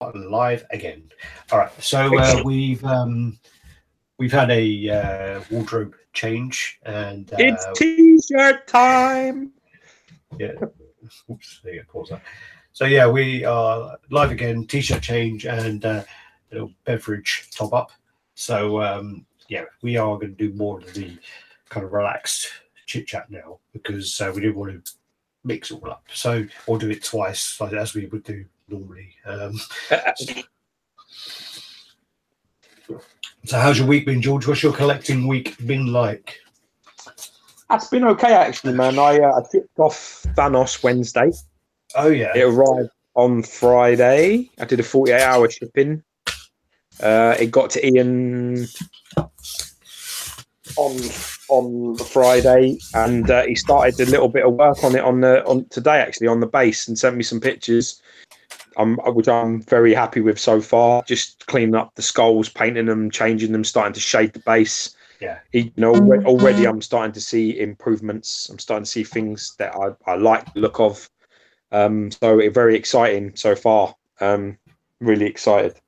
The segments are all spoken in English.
Live again. All right, so we've had a wardrobe change, and it's t-shirt time. Yeah. Oops, there you go, pause that. So yeah, we are live again. T-shirt change and little beverage top up. So yeah, we are going to do more of the kind of relaxed chit chat now because we didn't want to mix it all up. So we'll do it twice, like as we would do normally. So how's your week been, George? What's your collecting week been like? That's been okay, actually, man. I tipped off Thanos Wednesday. Oh yeah, it arrived on Friday. I did a 48-hour shipping. It got to Ian on Friday, and he started a little bit of work on it on today, actually, on the base, and sent me some pictures. Which I'm very happy with so far. Just cleaning up the skulls, painting them, changing them, starting to shade the base. Yeah, already I'm starting to see improvements. I'm starting to see things that I like the look of. So it's very exciting so far. Really excited.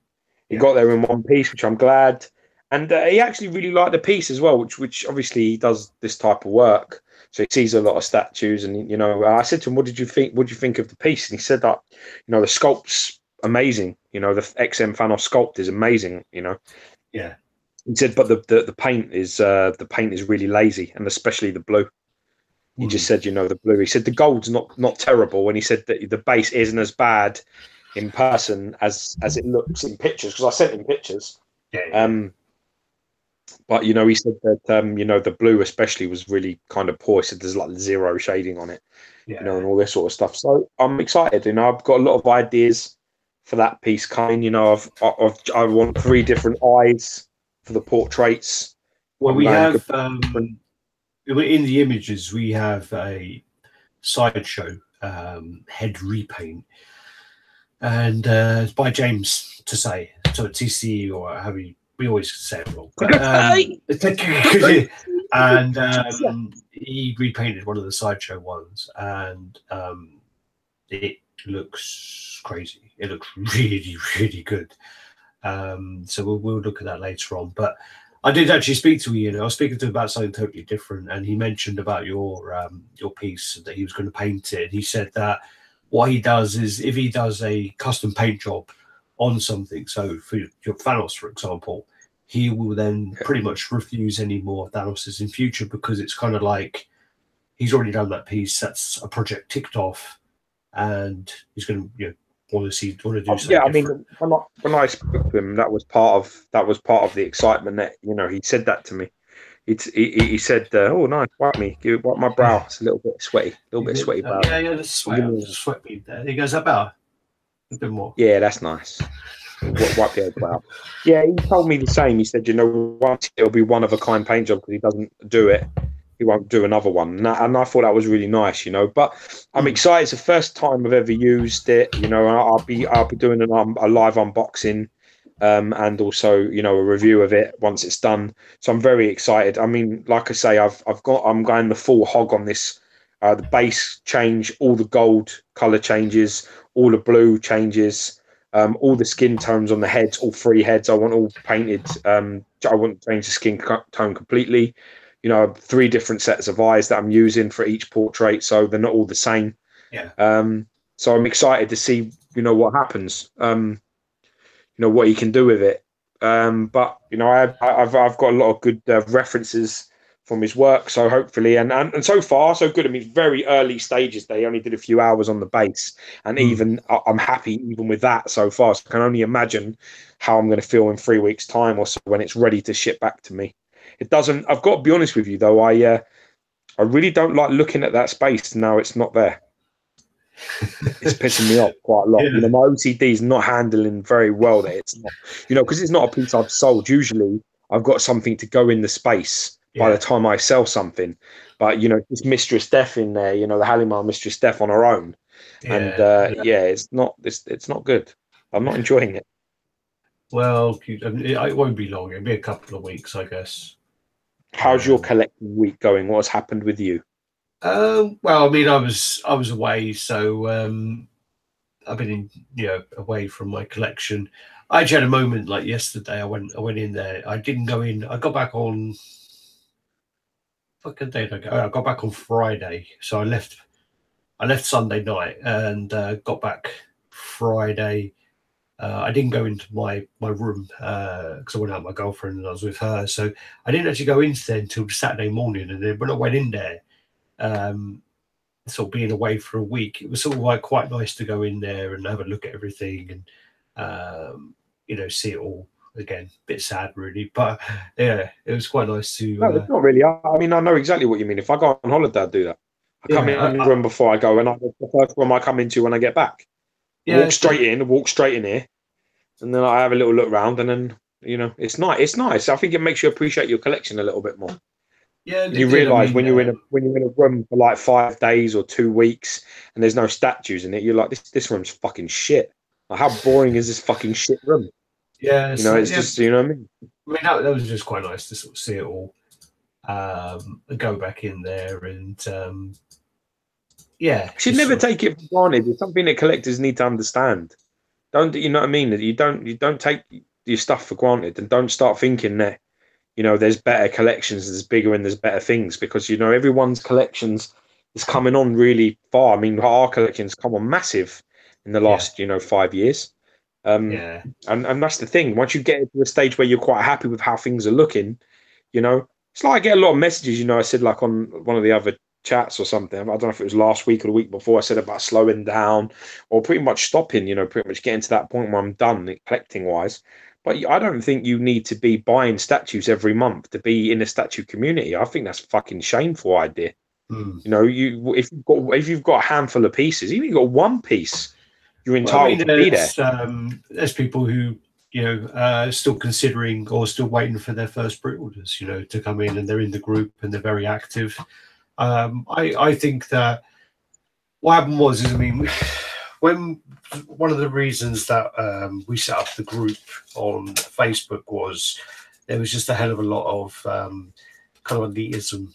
He got there in one piece, which I'm glad. And he actually really liked the piece as well, which obviously he does this type of work. So he sees a lot of statues, and I said to him, "What did you think? What did you think of the piece?" And he said that, the sculpt's amazing. The XM Thanos sculpt is amazing. Yeah. He said, but the paint is really lazy, and especially the blue. He just said, the blue. He said the gold's not terrible, and he said that the base isn't as bad in person as it looks in pictures, because I sent him pictures. Yeah. But he said that the blue especially was really kind of poor. He said there's like zero shading on it, and all this sort of stuff. So I'm excited. I've got a lot of ideas for that piece coming. I want 3 different eyes for the portraits. Well, we have in the images we have a Sideshow head repaint, and it's by James to say, so TC or however we always say it wrong. But, and he repainted one of the Sideshow ones, and it looks crazy. It looks really, really good. So we'll look at that later on. But I did actually speak to Ian. I was speaking to him about something totally different, and he mentioned about your piece, that he was going to paint it. He said that what he does is, if he does a custom paint job on something, so for your Thanos, for example, he will then pretty much refuse any more Thanoses in future, because it's kind of like he's already done that piece. That's a project ticked off, and he's going to want to do something. Yeah, I mean, when I spoke to him, that was part of the excitement. That he said that to me. He said, "Oh, nice, wipe my brow. It's a little bit sweaty, brow." Yeah, the sweat bead there. He goes, "That better, a bit more." Yeah, that's nice. Wipe the brow. Yeah, he told me the same. He said, once it'll be one of a kind paint job, because he doesn't do it, he won't do another one. And I thought that was really nice, But I'm excited. It's the first time I've ever used it. I'll be doing a live unboxing, and also a review of it once it's done. So I'm very excited. I mean, like I say, I'm going the full hog on this. The base change, all the gold color changes, all the blue changes, all the skin tones on the heads, all 3 heads. I want all painted. I want to change the skin tone completely. 3 different sets of eyes that I'm using for each portrait, so they're not all the same. Yeah. So I'm excited to see, what happens. What you can do with it. But I've got a lot of good references from his work, so hopefully, and so far so good. I mean, very early stages. They only did a few hours on the base, and even I'm happy even with that so far. So I can only imagine how I'm going to feel in 3 weeks' time or so when it's ready to ship back to me. It doesn't. I've got to be honest with you, though. I really don't like looking at that space now it's not there. It's pissing me off quite a lot. Yeah. My OCD is not handling very well that it's not. Because it's not a piece I've sold. Usually, I've got something to go in the space by the time I sell something. But it's Mistress Death in there. The Halimar Mistress Death on her own, and it's not. It's not good. I'm not enjoying it. Well, it won't be long. It'll be a couple of weeks, I guess. How's your collecting week going? What's happened with you? Well, I mean, I was away, so I've been in, away from my collection. I actually had a moment like yesterday. I went in there. I didn't go in. I got back on fucking day did I go? I got back on Friday, so I left Sunday night and got back Friday. I didn't go into my room because I went out with my girlfriend and I was with her, so I didn't actually go into there until Saturday morning. And then when I went in there, sort of being away for a week, it was sort of like quite nice to go in there and have a look at everything and see it all again. A bit sad really, but yeah, it was quite nice to. No, it's not really. I mean, I know exactly what you mean. If I go on holiday, I'd do that. I come in the room before I go, and the first room I come into when I get back. Walk straight in here, and then I have a little look around, and then it's nice. It's nice. I think it makes you appreciate your collection a little bit more. Yeah, you realise when you're in a room for like 5 days or 2 weeks, and there's no statues in it, you're like, this room's fucking shit. Like, how boring is this fucking shit room? Yeah, it's just, you know what I mean? I mean, that was just quite nice to sort of see it all, go back in there, and yeah. You should never take it for granted. It's something that collectors need to understand. Don't, you know what I mean? You don't take your stuff for granted, and don't start thinking that there's better collections, there's bigger, and there's better things, because everyone's collections is coming on really far. I mean, our collections come on massive in the last 5 years. And that's the thing. Once you get to a stage where you're quite happy with how things are looking, it's like I get a lot of messages. I said, like, on one of the other chats or something, I don't know if it was last week or the week before, I said about slowing down or pretty much stopping, pretty much getting to that point where I'm done collecting wise. But I don't think you need to be buying statues every month to be in a statue community. I think that's a fucking shameful idea. If you've got a handful of pieces, even if you've got one piece, you're entitled to be there. There's people who still considering or still waiting for their first pre-orders, to come in, and they're in the group and they're very active. I think that what happened was, I mean, when one of the reasons that we set up the group on Facebook was there was just a hell of a lot of kind of elitism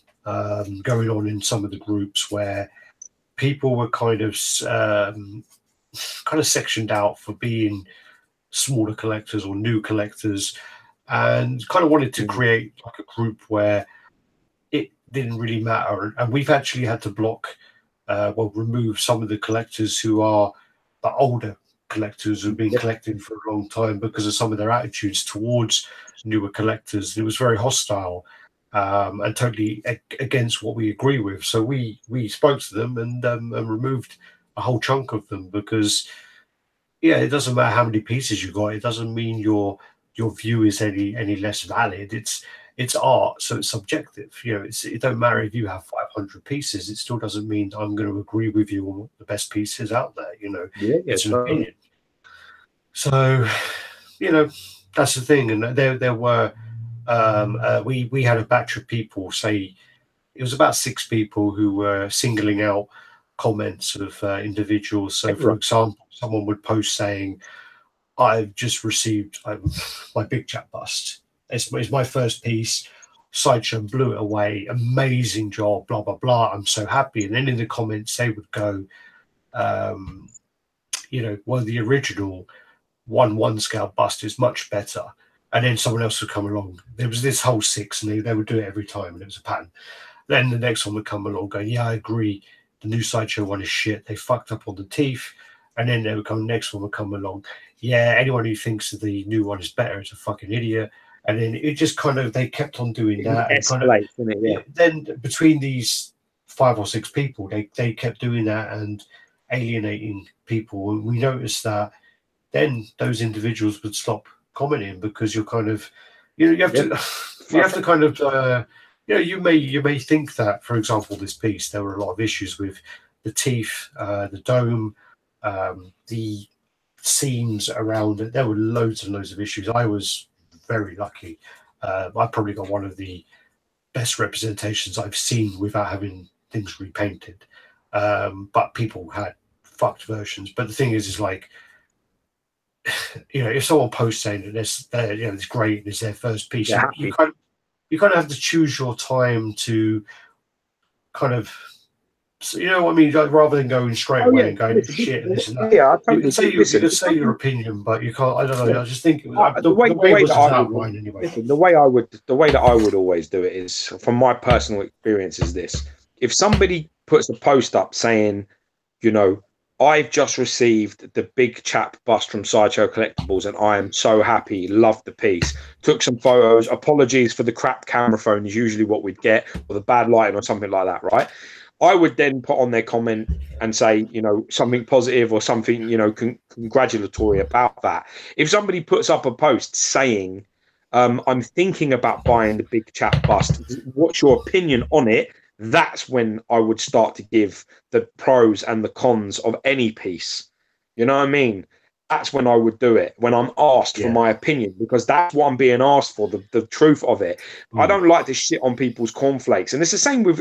going on in some of the groups, where people were kind of sectioned out for being smaller collectors or new collectors, and kind of wanted to create like a group where it didn't really matter. And we've actually had to block, remove some of the collectors who are the older collectors who've been collecting for a long time because of some of their attitudes towards newer collectors. It was very hostile and totally against what we agree with. So we spoke to them and removed a whole chunk of them, because it doesn't matter how many pieces you got. It doesn't mean your view is any less valid. It's art, so it's subjective. It don't matter if you have 500 pieces. It still doesn't mean I'm going to agree with you on the best pieces out there. It's an opinion. So, that's the thing. And there were we had a batch of people say, it was about 6 people who were singling out comments of individuals. So, for example, someone would post saying, "I've just received my Big Chat bust. It's my first piece. Sideshow blew it away. Amazing job, blah, blah, blah. I'm so happy." And then in the comments, they would go, well, the original 1/1 scale bust is much better. And then someone else would come along. There was this whole 6, and they would do it every time, and it was a pattern. Then the next one would come along going, "Yeah, I agree. The new Sideshow one is shit. They fucked up on the teeth." And then the next one would come along. "Yeah, anyone who thinks that the new one is better is a fucking idiot." And then it just kind of, they kept on doing that. Then between these 5 or 6 people, they kept doing that and alienating people. And we noticed that then those individuals would stop commenting, because you're kind of, you have to kind of, you may think that, for example, this piece, there were a lot of issues with the teeth, the dome, the seams around it. There were loads and loads of issues. I was very lucky. I probably got one of the best representations I've seen without having things repainted. But people had fucked versions. But the thing is like, if someone posts saying that it's great and it's their first piece, you kind of have to choose your time to kind of So, you know what I mean? Like, rather than going straight away and going shit, this and that. Yeah, I totally you can say your opinion, but you can't. I don't know. I just think it was the way it was that I outlined anyway. Listen, the way that I would always do it is, from my personal experience, is this: if somebody puts a post up saying, you know, I've just received the big chap bust from Sideshow Collectibles, and I am so happy. Loved the piece. Took some photos. Apologies for the crap camera phone is usually what we'd get, or the bad lighting, or something like that, right? I would then put on their comment and say, you know, something positive or something, you know, congratulatory about that. If somebody puts up a post saying, I'm thinking about buying the big chap bust, what's your opinion on it? That's when I would start to give the pros and the cons of any piece. You know what I mean? That's when I would do it, when I'm asked for my opinion, because that's what I'm being asked for, the truth of it. I don't like to shit on people's cornflakes. And it's the same with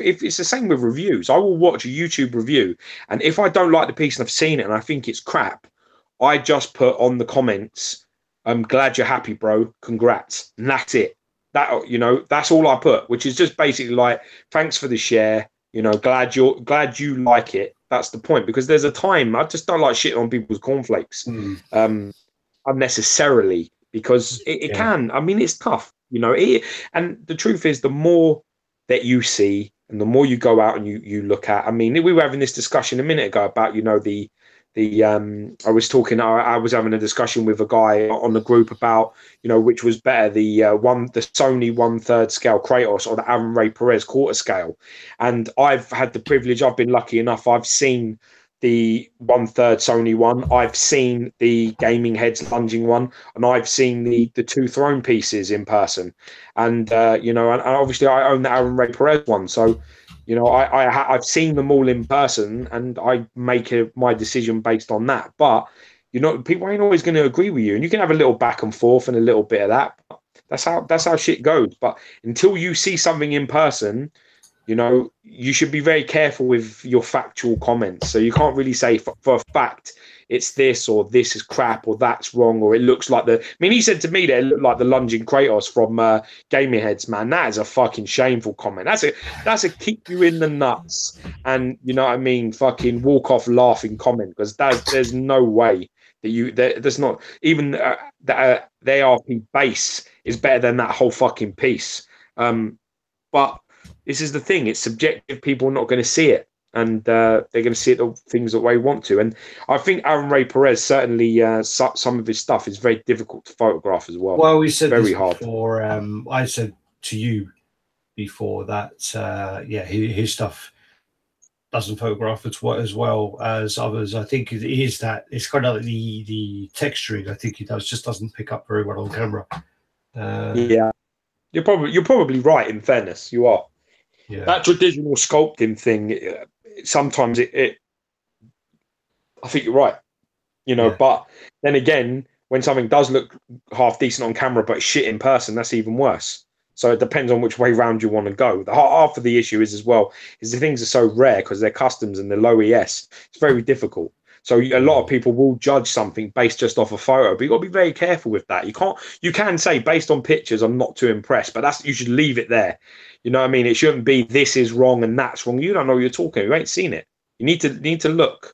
reviews. I will watch a YouTube review, and if I don't like the piece and I've seen it and I think it's crap, I just put on the comments, I'm glad you're happy, bro. Congrats. And that's it. That, you know, that's all I put, which is just basically like, thanks for the share. You know, glad you like it. That's the point, because there's a time I just don't like shitting on people's cornflakes unnecessarily, because it can. I mean, it's tough, you know. And the truth is, the more that you see and the more you go out and you look at. I mean, we were having this discussion a minute ago about, you know, I was having a discussion with a guy on the group about, you know, which was better, the Sony 1/3 scale Kratos or the Aaron Ray Perez quarter scale. And I've had the privilege, I've been lucky enough, I've seen the 1/3 Sony one, I've seen the Gaming Heads lunging one, and I've seen the two throne pieces in person. And you know, and obviously I own the Aaron Ray Perez one, so you know, I've seen them all in person, and I make my decision based on that. But you know, people ain't always going to agree with you, and you can have a little back and forth and a little bit of that. That's how shit goes. But until you see something in person, you know, you should be very careful with your factual comments. So you can't really say for a fact it's this, or this is crap, or that's wrong, or it looks like I mean, he said to me that it looked like the lunging Kratos from Gaming Heads. Man, that is a fucking shameful comment. That's a kick you in the nuts, and you know what I mean, fucking walk off laughing comment, because there's no way that there's not even the ARP base is better than that whole fucking piece. But this is the thing, it's subjective. People are not going to see it, and they're going to see it the things that they want to. And I think Aaron Ray Perez, certainly some of his stuff is very difficult to photograph as well. Well, we said very this hard. before. I said to you before that, his stuff doesn't photograph as well as others. I think it is that it's kind of like the texturing. I think he just doesn't pick up very well on camera. Yeah, you're probably right. In fairness, you are. Yeah. That traditional sculpting thing, sometimes it I think you're right, you know. But then again, when something does look half decent on camera but shit in person, that's even worse. So it depends on which way round you want to go. Half of the issue is as well is the things are so rare because they're customs and they're low ES. It's very difficult. So a lot of people will judge something based just off a photo, but you've got to be very careful with that. You can say based on pictures, I'm not too impressed, but you should leave it there. You know what I mean? It shouldn't be this is wrong and that's wrong. You don't know what you're talking. You ain't seen it. You need to look.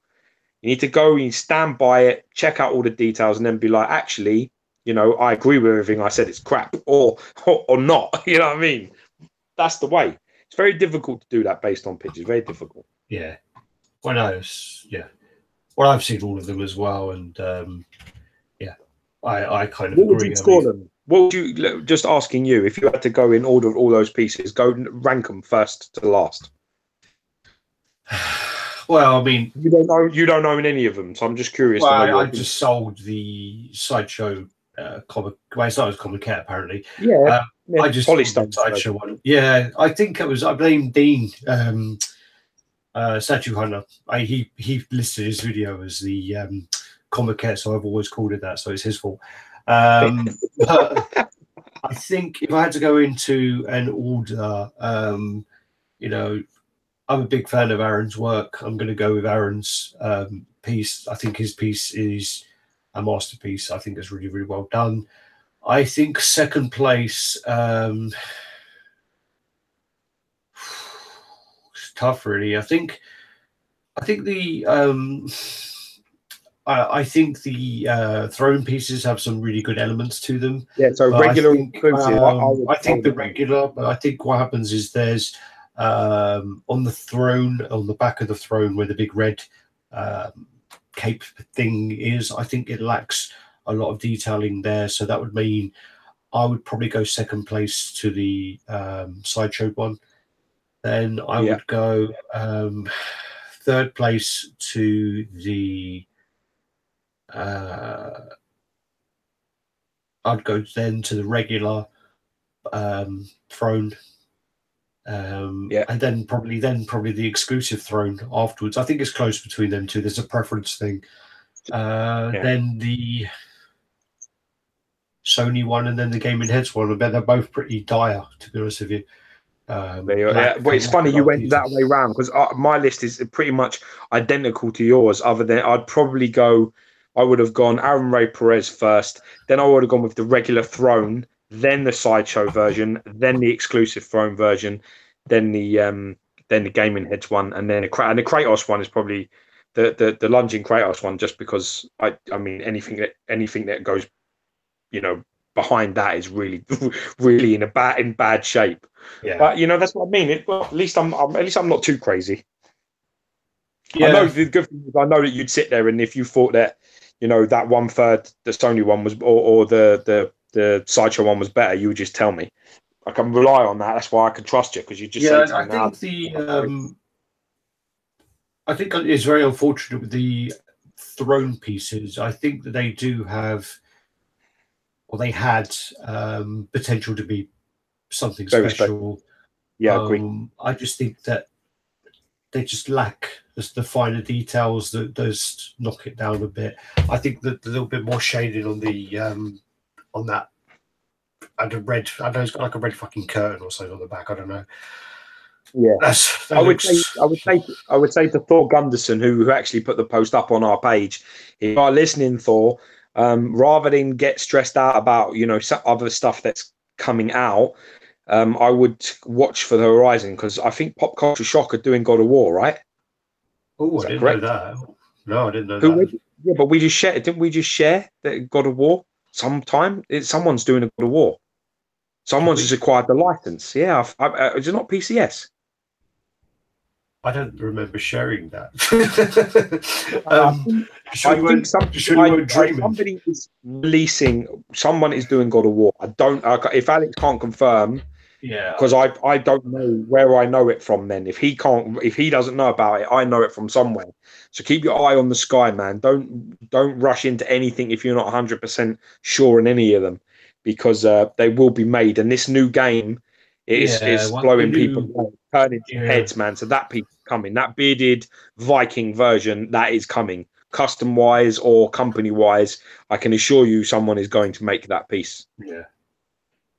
You need to go and stand by it, check out all the details, and then be like, actually, you know, I agree with everything I said. It's crap, or not. You know what I mean? That's the way. It's very difficult to do that based on pictures. Very difficult. Yeah. Well, no, well, I've seen all of them as well, and I kind of agree. Would you score them? What would you, just asking you, if you had to go in order of all those pieces, go rank them first to last? Well, I mean, you don't own any of them, so I'm just curious. Well, I just sold the Sideshow comic. Well, it's not as Comic Cat apparently. Yeah, I just sold the Sideshow one. Yeah, I think I blamed Dean. Statue Hunter. He listed his video as the Comic Cat, so I've always called it that. So it's his fault. But I think if I had to go into an order, you know, I'm a big fan of Aaron's work. I'm going to go with Aaron's piece. I think his piece is a masterpiece. I think it's really, really well done. I think second place. It's tough, really. I think I think the I think the throne pieces have some really good elements to them. Yeah, so But regular exclusive. I think the regular. But I think what happens is there's on the throne, on the back of the throne, where the big red cape thing is. I think it lacks a lot of detailing there. So that would mean I would probably go second place to the Sideshow one. Then I would go third place to the. I'd go then to the regular throne, and then probably the exclusive throne afterwards. I think it's close between them two. There's a preference thing. Then the Sony one, and then the Gaming Heads one. I bet they're both pretty dire, to be honest with you. But it's funny you went that way round, because my list is pretty much identical to yours, other than I would have gone Aaron Ray Perez first, then I would have gone with the regular throne, then the Sideshow version, then the exclusive throne version, then the Gaming Heads one, and then the Kratos one is probably the lunging Kratos one, just because I mean anything that goes, behind that is really really in bad shape. Yeah. But that's what I mean. At least I'm not too crazy. Yeah. I know the good thing is I know that you'd sit there, and if you thought that that 1/3 the Sony one was or the Sideshow one was better, you would just tell me. I can rely on that. That's why I can trust you, because you just say to me I think it's very unfortunate with the throne pieces. I think that they do have, or they had potential to be something very special. Yeah, I agree. I just think that they just lack the finer details that does knock it down a bit. I think that a little bit more shading on the on that, and a red. I know it's got like a red fucking curtain or something on the back. I don't know. Yeah, I would say to Thor Gunderson, who actually put the post up on our page, if you are listening, Thor, rather than get stressed out about some other stuff that's coming out, I would watch for the horizon, because I think Pop Culture Shock are doing God of War, right? Oh, I didn't know that. No, I didn't know that. Yeah, but we just shared. Didn't we just share that God of War? Someone's doing a God of War. Someone's just acquired the license. Yeah, is it not PCS? I don't remember sharing that. Somebody is releasing. Someone is doing God of War. If Alex can't confirm, because I don't know where I know it from. Then if he doesn't know about it, I know it from somewhere. So keep your eye on the sky, man. Don't rush into anything if you're not 100% sure in any of them, because they will be made. And this new game is blowing people away, turning heads, man. So that piece is coming. That bearded Viking version, that is coming. Custom wise or company wise, I can assure you someone is going to make that piece. Yeah.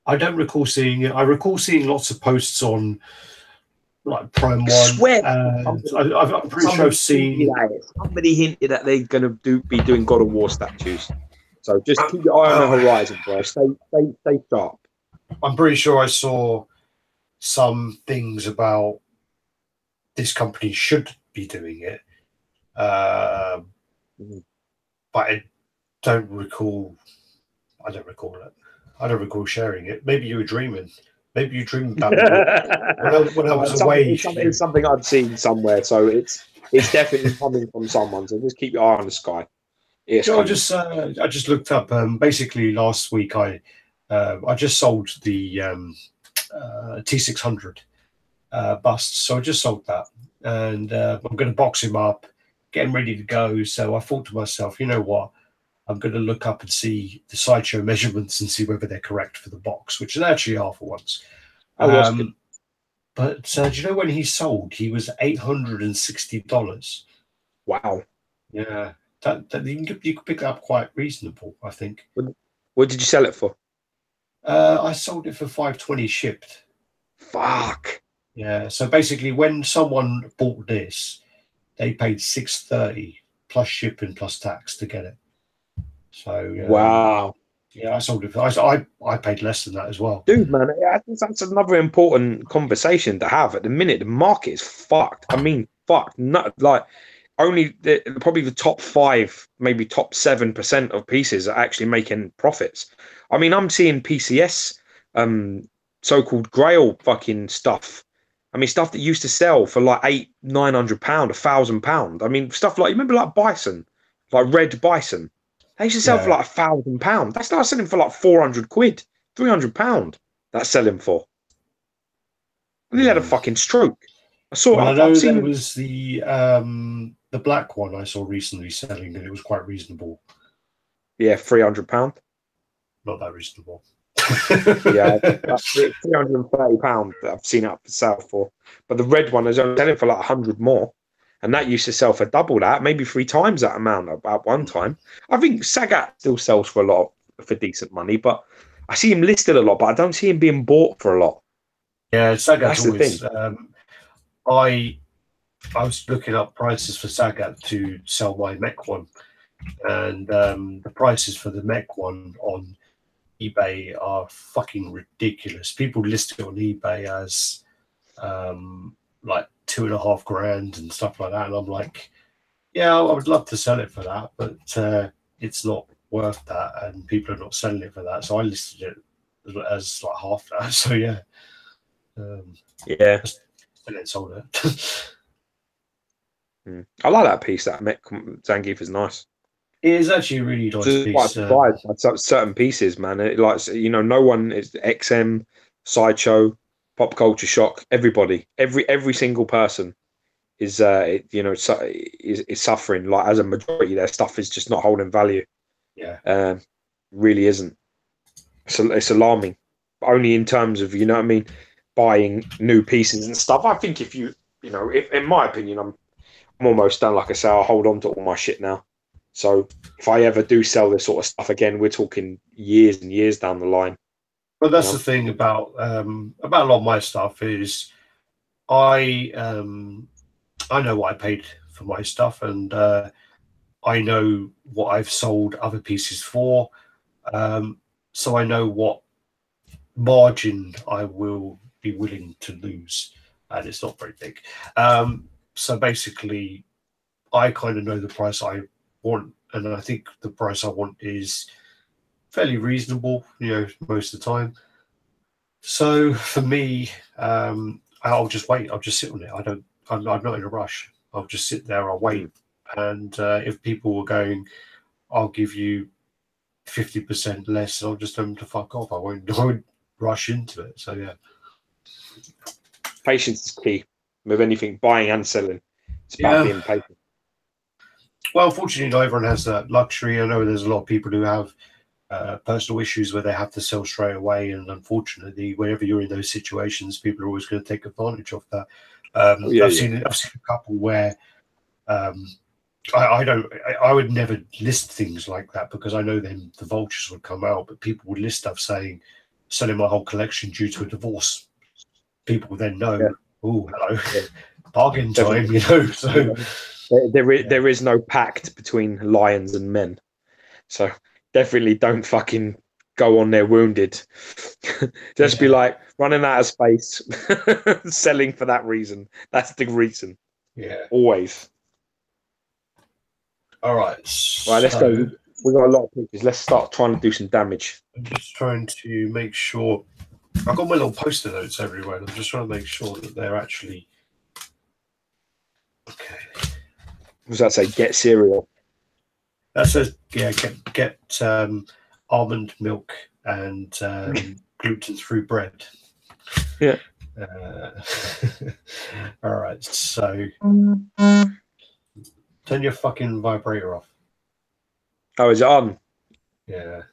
I don't recall seeing it. I recall seeing lots of posts on like Prime One. I'm pretty sure I've seen somebody hinted that they're going to be doing God of War statues. So just keep your eye on the horizon, bro. Stay sharp. I'm pretty sure I saw some things about this company should be doing it, but I don't recall. I don't recall it. I don't recall sharing it. Maybe you were dreaming. Maybe you dreamed about it when I was away. It's something I've seen somewhere, so it's definitely coming from someone. So just keep your eye on the sky. I just looked up. Basically, last week I just sold the T600 busts, so I just sold that, and I'm going to box him up, getting ready to go. So I thought to myself, you know what? I'm going to look up and see the Sideshow measurements and see whether they're correct for the box, which they actually are for once. But do you know when he sold? He was $860. Wow. Yeah, that you could pick it up quite reasonable, I think. What did you sell it for? I sold it for $520 shipped. Fuck. Yeah. So basically, when someone bought this, they paid $630 plus shipping plus tax to get it. So wow. Yeah, I sold it. I paid less than that as well, dude. Man, I think that's another important conversation to have. At the minute, the market is fucked. I mean, fuck. Not like only probably the top 5, maybe top 7% of pieces are actually making profits. I mean, I'm seeing PCS, so-called Grail fucking stuff. I mean, stuff that used to sell for like £800-900, £1,000. I mean, stuff like, you remember like Bison, like Red Bison. They used to sell for like £1,000. That's now selling for like 400 quid, £300. That's selling for. And he had a fucking stroke. I saw. Well, I know I've seen there was the black one I saw recently selling, and it was quite reasonable. Yeah, £300. Not that reasonable. Yeah, £330 that I've seen it up for sale for. But the red one is only selling for like 100 more. And that used to sell for double that, maybe 3 times that amount at one time. I think Sagat still sells for a lot, for decent money, but I see him listed a lot, but I don't see him being bought for a lot. Yeah, Sagat's always. The thing. I was looking up prices for Sagat to sell my mech one, and the prices for the mech one on eBay are fucking ridiculous. People list it on eBay as like $2.5 grand and stuff like that, and I'm like, yeah, I would love to sell it for that, but it's not worth that, and people are not selling it for that. So I listed it as like half that. So yeah, yeah, and then sold it. I like that piece. That mech Zangief is nice. It is actually a really nice piece. Quite surprised by certain pieces, man. It, like, you know, no one is XM, Sideshow, Pop Culture Shock. Everybody, every single person is, you know, is suffering. Like, as a majority, their stuff is just not holding value. Yeah, really isn't. It's alarming. Only in terms of, you know what I mean, buying new pieces and stuff. I think if you know, if in my opinion, I'm almost done. Like I say, I'll hold on to all my shit now. So if I ever do sell this sort of stuff again, we're talking years and years down the line. But that's the thing about a lot of my stuff is I know what I paid for my stuff, and I know what I've sold other pieces for, so I know what margin I will be willing to lose, and it's not very big. So basically, I kind of know the price I want, and I think the price I want is fairly reasonable, you know, most of the time. So for me, I'll just wait. I'll just sit on it. I'm not in a rush. I'll just sit there. I'll wait. And if people were going, I'll give you 50% less, I'll just tell them to fuck off. I won't rush into it. So yeah, patience is key with anything, buying and selling. It's about being patient. Well, fortunately, not everyone has that luxury. I know there's a lot of people who have personal issues where they have to sell straight away, and unfortunately, whenever you're in those situations, people are always going to take advantage of that. I've seen a couple where I would never list things like that because I know then the vultures would come out, but people would list stuff saying selling my whole collection due to a divorce. People would then know, oh, hello, bargain time, you know. So there is no pact between lions and men. So definitely don't fucking go on there wounded. Just be like running out of space, selling for that reason. That's the reason. Yeah. Always. All right. Right, let's go. We've got a lot of pictures. Let's start trying to do some damage. I'm just trying to make sure. I've got my little poster notes everywhere, and I'm just trying to make sure that they're actually okay. What does that say? Get cereal. That says, yeah, get almond milk and gluten-free bread. Yeah. All right, so turn your fucking vibrator off. Oh, is it on? Yeah.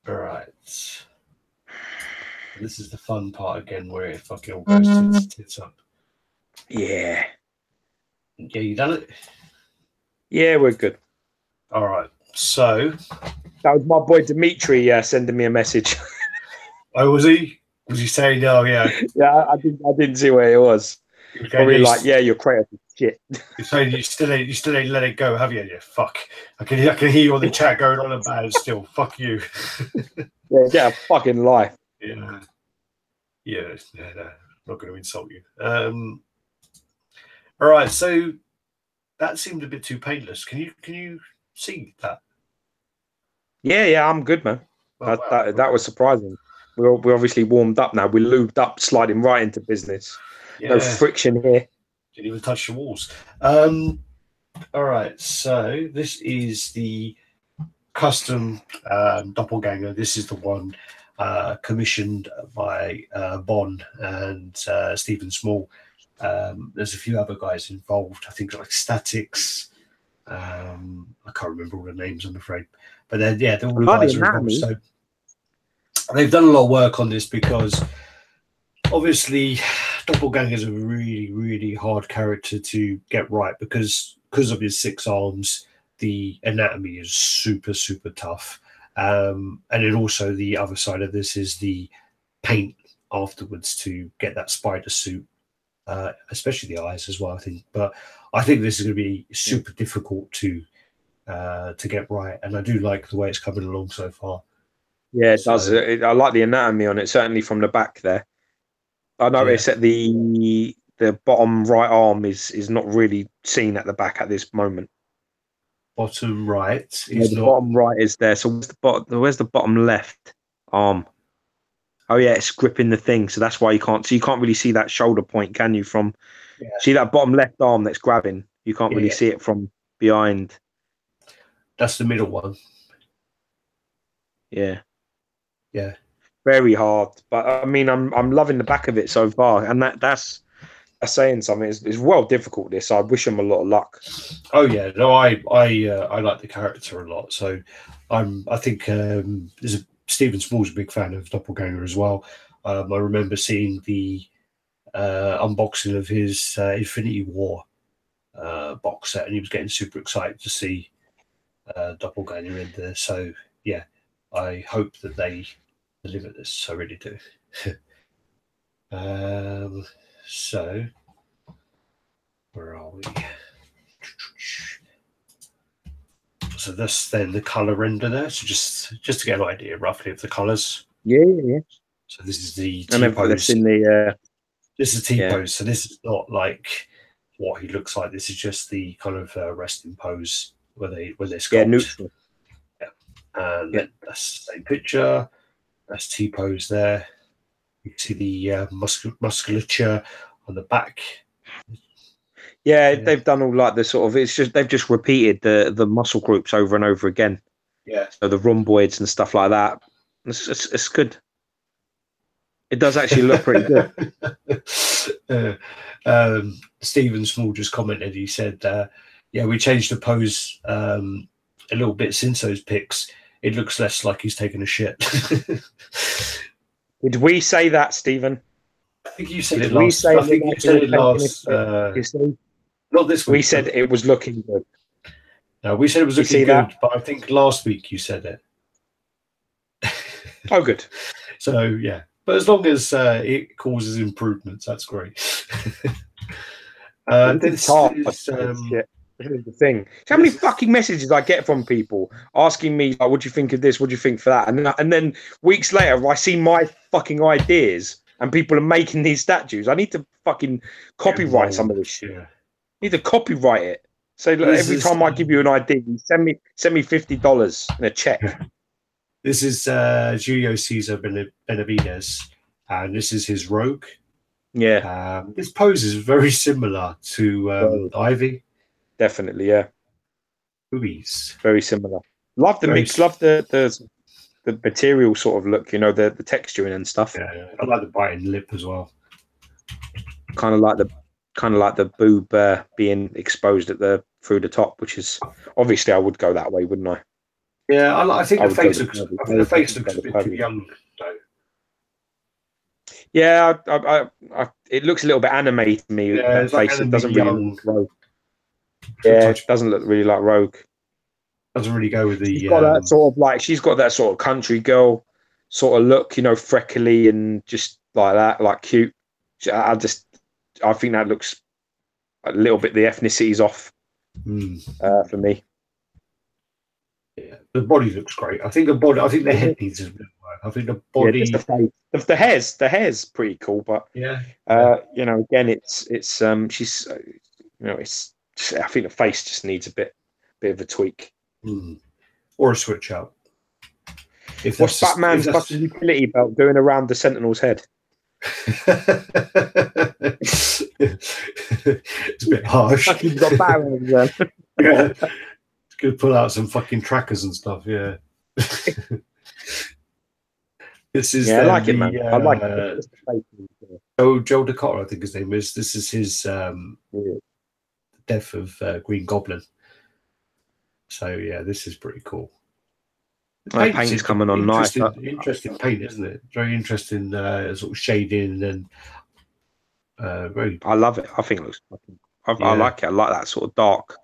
All right. This is the fun part again, where it fucking all goes tits up. Yeah. Yeah, you done it? Yeah, we're good. All right. So that was my boy Dimitri sending me a message. Oh, was he? Was he saying, "Oh, yeah"? Yeah, I didn't see where he was. Okay, probably like, yeah, you're crazy shit. You're saying you still ain't let it go, have you? Yeah, fuck. I can hear you on the chat going on about it still. Fuck you. Yeah, get a fucking life. Yeah. No, not going to insult you. All right, so that seemed a bit too painless. Can you see that? Yeah, I'm good, man. Oh, That was surprising. We're obviously warmed up now. We're lubed up, sliding right into business. Yeah. No friction here. Didn't even touch the walls. All right, so this is the custom doppelganger. This is the one commissioned by Bond and Stephen Small. There's a few other guys involved. I think like Statics. I can't remember all the names, I'm afraid. But then, yeah, all the guys are involved. So they've done a lot of work on this because obviously Doppelganger is a really, really hard character to get right because of his 6 arms. The anatomy is super, super tough. And then also the other side of this is the paint afterwards to get that spider suit, especially the eyes as well, I think. But I think this is going to be super difficult to get right. And I do like the way it's coming along so far. Yeah, it does. I like the anatomy on it, certainly from the back there. I noticed that the bottom right arm is not really seen at the back at this moment. Bottom right is the bottom right is there. So where's the bottom left arm? Oh yeah, it's gripping the thing, so that's why you can't really see that shoulder point, can you? From see that bottom left arm that's grabbing, you can't really see it from behind. That's the middle one. Yeah. Yeah. Very hard, but I mean, I'm loving the back of it so far, and that's saying something. It's well difficult. This, I wish him a lot of luck. Oh yeah, no, I like the character a lot. So I think Stephen Small's a big fan of Doppelganger as well. I remember seeing the unboxing of his Infinity War box set, and he was getting super excited to see Doppelganger in there. So yeah, I hope that they deliver this. I really do. So where are we? So that's then the color render there. So just to get an idea roughly of the colors. Yeah. So this is the T-pose. This is T-pose. So this is not like what he looks like. This is just the kind of resting pose where they're sculpted. Yeah, neutral. Yeah. And that's the same picture. That's T-pose there. You can see the musculature on the back. Yeah, they've done all like the sort of. It's just they've just repeated the muscle groups over and over again. Yeah. So the rhomboids and stuff like that. It's good. It does actually look pretty good. Stephen Small just commented. He said, "Yeah, we changed the pose a little bit since those pics. It looks less like he's taking a shit." Did we say that, Stephen? I think you said it last. I think you said it last. Not this week. We said it was looking good. No, we said it was looking good, but I think last week you said it. Oh, good. So yeah, but as long as it causes improvements, that's great. This is the thing. How many fucking messages I get from people asking me, like, "What do you think of this? What do you think for that?" And then weeks later, I see my fucking ideas, and people are making these statues. I need to fucking copyright some of this shit. Yeah. I need to copyright it. So every time I give you an idea, you send me $50 in a check. This is Julio Cesar Benavides, and this is his rogue. Yeah. This pose is very similar to Ivy. Definitely, yeah. Boobies. Very similar. Love the mix. Love the material sort of look. You know, the texturing and stuff. Yeah, I like the biting lip as well. Kind of like the boob being exposed through the top, which is obviously I would go that way, wouldn't I? Yeah, I think the face looks. I think the face looks a bit too young, though. Yeah, it looks a little bit animated to me. Yeah, that face. It doesn't really look Rogue. Yeah, it doesn't look really like Rogue. Doesn't really go with the. She's got that sort of like she's got that sort of country girl sort of look, you know, freckly and just like that, like cute. I think that looks a little bit. The ethnicity's off for me. Yeah, the body looks great. I think the head needs a bit of work. I think the body, the hair's pretty cool, but you know, again, it's she's You know, I think the face just needs a bit of a tweak. Or a switch out. What's Batman's fucking utility belt doing around the Sentinel's head? It's a bit harsh. He's got batteries then. Yeah. It's going to pull out some fucking trackers and stuff, yeah. This is I like it, man. I like it. Joe Ducotta, I think his name is. This is his death of Green Goblin. So yeah, this is pretty cool. The paint is coming on nice. Interesting paint, isn't it? Very interesting sort of shading and very. I love it. I think it looks. I like it. I like that sort of dark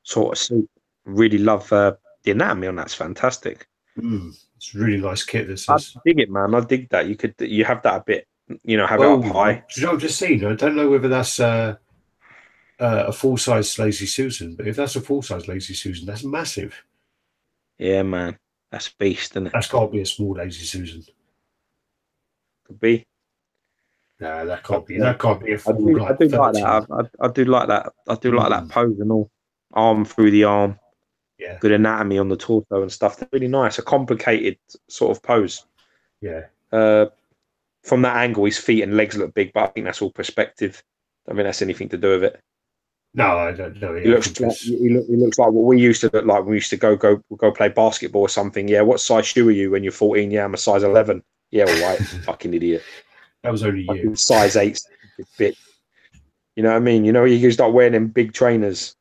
sort of suit. Really love the anatomy on that's fantastic. It's a really nice kit. This is. I dig it, man. I dig that. You have that a bit. Have it up high. I've just seen. I don't know whether that's a full-size Lazy Susan, but if that's a full-size Lazy Susan, that's massive. Yeah, man. That's a beast, isn't it? That's got to be a small Lazy Susan. Could be. No, that can't be. That can't be a full. I do like that. I do like that. I do like that pose and all. Arm through the arm. Yeah. Good anatomy on the torso and stuff. They're really nice. A complicated sort of pose. Yeah. From that angle, his feet and legs look big, but I think that's all perspective. I mean, that's anything to do with it. No, I don't know. He looks like what we used to look like when we used to go play basketball or something. Yeah, what size shoe are you when you're 14? Yeah, I'm a size 11. Yeah, all right. Fucking idiot. That was only you. Size 8, bit. You know what I mean? You start wearing them big trainers.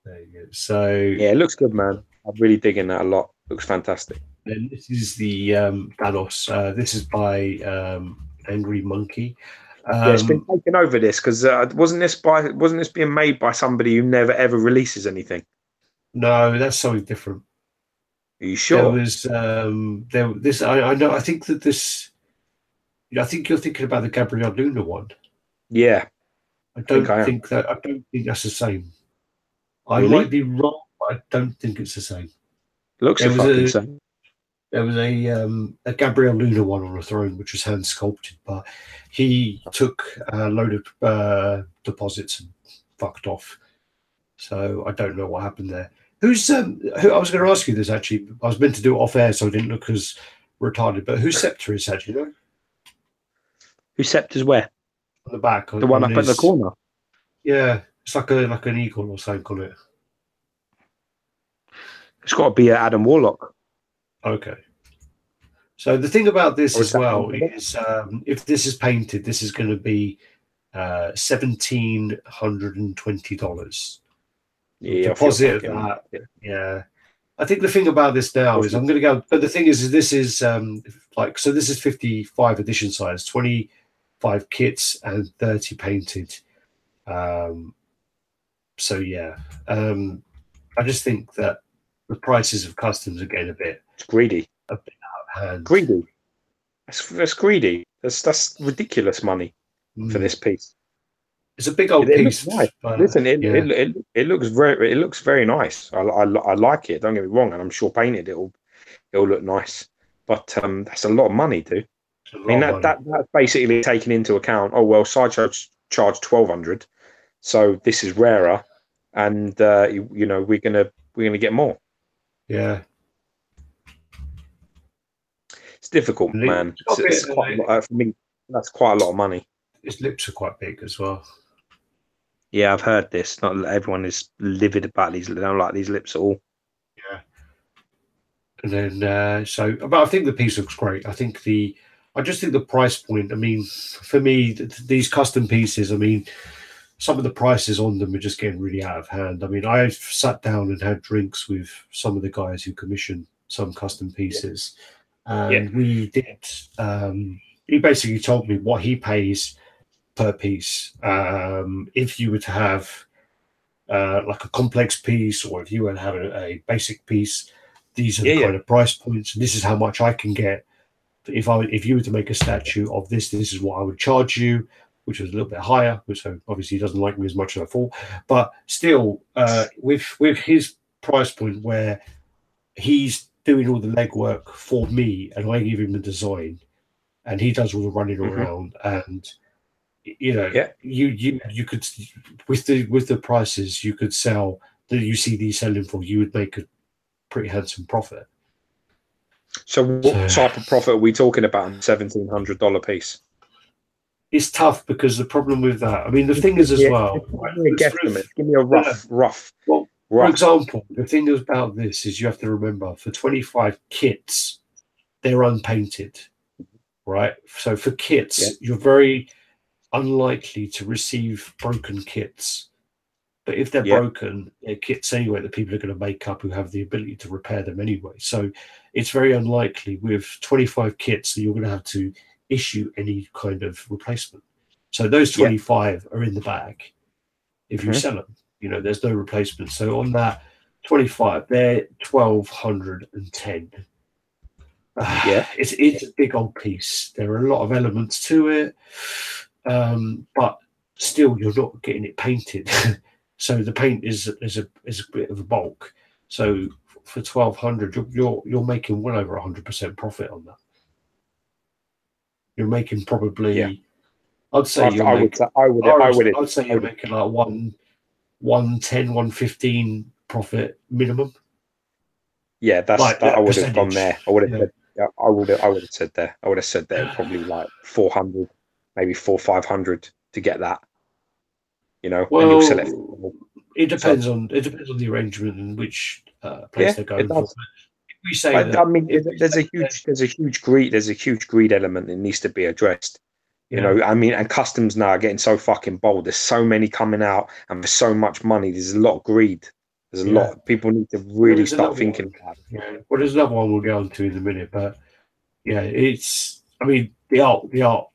There you go. So yeah, it looks good, man. I'm really digging that a lot. Looks fantastic. And this is the Thanos. This is by Angry Monkey. It's been taken over this because wasn't this being made by somebody who never ever releases anything? No, that's something different. Are you sure? There was this. I know. I think that this. I think you're thinking about the Gabrielle Luna one. Yeah, I don't think that's the same. I might be wrong, but I don't think it's the same. Looks the fucking same. There was a Gabrielle Luna one on a throne, which was hand sculpted, but he took a load of deposits and fucked off. So I don't know what happened there. Who I was going to ask you this actually. I was meant to do it off air, so I didn't look as retarded. But whose scepter is that? You know? Whose scepter's where? On the back. The one up in the corner. Yeah, it's like an eagle or something on it. It's got to be Adam Warlock. Okay. So the thing about this as well is if this is painted, this is going to be $1,720. Yeah, deposit of that. Yeah. I think the thing about this now is I'm going to go, but the thing is this is so this is 55 edition size, 25 kits and 30 painted. So yeah, I just think that the prices of customs are getting a bit greedy. A bit out of hand. Greedy. That's greedy. That's ridiculous money for this piece. It's a big old piece. Nice. Listen, it looks very nice. I like it. Don't get me wrong, and I'm sure painted it'll look nice. But that's a lot of money, dude. I mean that's basically taken into account. Oh well, Sideshow charged $1,200, so this is rarer, and we're gonna get more. Yeah. It's difficult, man. It's quite for me, that's quite a lot of money. His lips are quite big as well. Yeah, I've heard this. Not everyone is livid about these. They don't like these lips at all. Yeah. And then, but I think the piece looks great. I just think the price point. I mean, for me, these custom pieces. I mean, some of the prices on them are just getting really out of hand. I mean, I've sat down and had drinks with some of the guys who commission some custom pieces. And we did. He basically told me what he pays per piece. If you were to have like a complex piece, or if you were to have a basic piece, these are the kind of price points. And this is how much I can get. If you were to make a statue of this, this is what I would charge you, which was a little bit higher. Which obviously he doesn't like me as much as I thought. But still, with his price point where he's doing all the legwork for me, and I give him the design, and he does all the running around, and you know, Yeah. you could, with the prices you could sell that you see these selling for, you would make a pretty handsome profit. So what type of profit are we talking about on $1,700 piece? It's tough because the problem with that, I mean, the thing is as well. Right, give me a guesstimate. Give me a rough. Well, for example, the thing about this is you have to remember for 25 kits, they're unpainted, right? So for kits, you're very unlikely to receive broken kits. But if they're broken, they're kits anyway that people are going to make up who have the ability to repair them anyway. So it's very unlikely with 25 kits that you're going to have to issue any kind of replacement. So those 25 are in the bag if you sell them. You know, there's no replacement. So on that 25, they're 1,210. It's a big old piece. There are a lot of elements to it, but still, you're not getting it painted. So the paint is a bit of a bulk. So for 1,200, you're making well over 100% profit on that. You're making probably, I'd say I would say you're making like 110, 115 profit minimum. Yeah, that's like that. I would have gone there. I would have said. Yeah, I would have said there. I would have said there probably like 400, maybe 500 to get that. You know, well, and you'll sell it. It depends on the arrangement and which place they're going for. If we say that, I mean, there's a huge greed element that needs to be addressed. You know, I mean, and customs now are getting so fucking bold. There's so many coming out, and there's so much money. There's a lot of greed. There's a lot. People need to really start thinking about it. Yeah. Well, there's another one we'll get on to in a minute, but yeah, it's. I mean, the art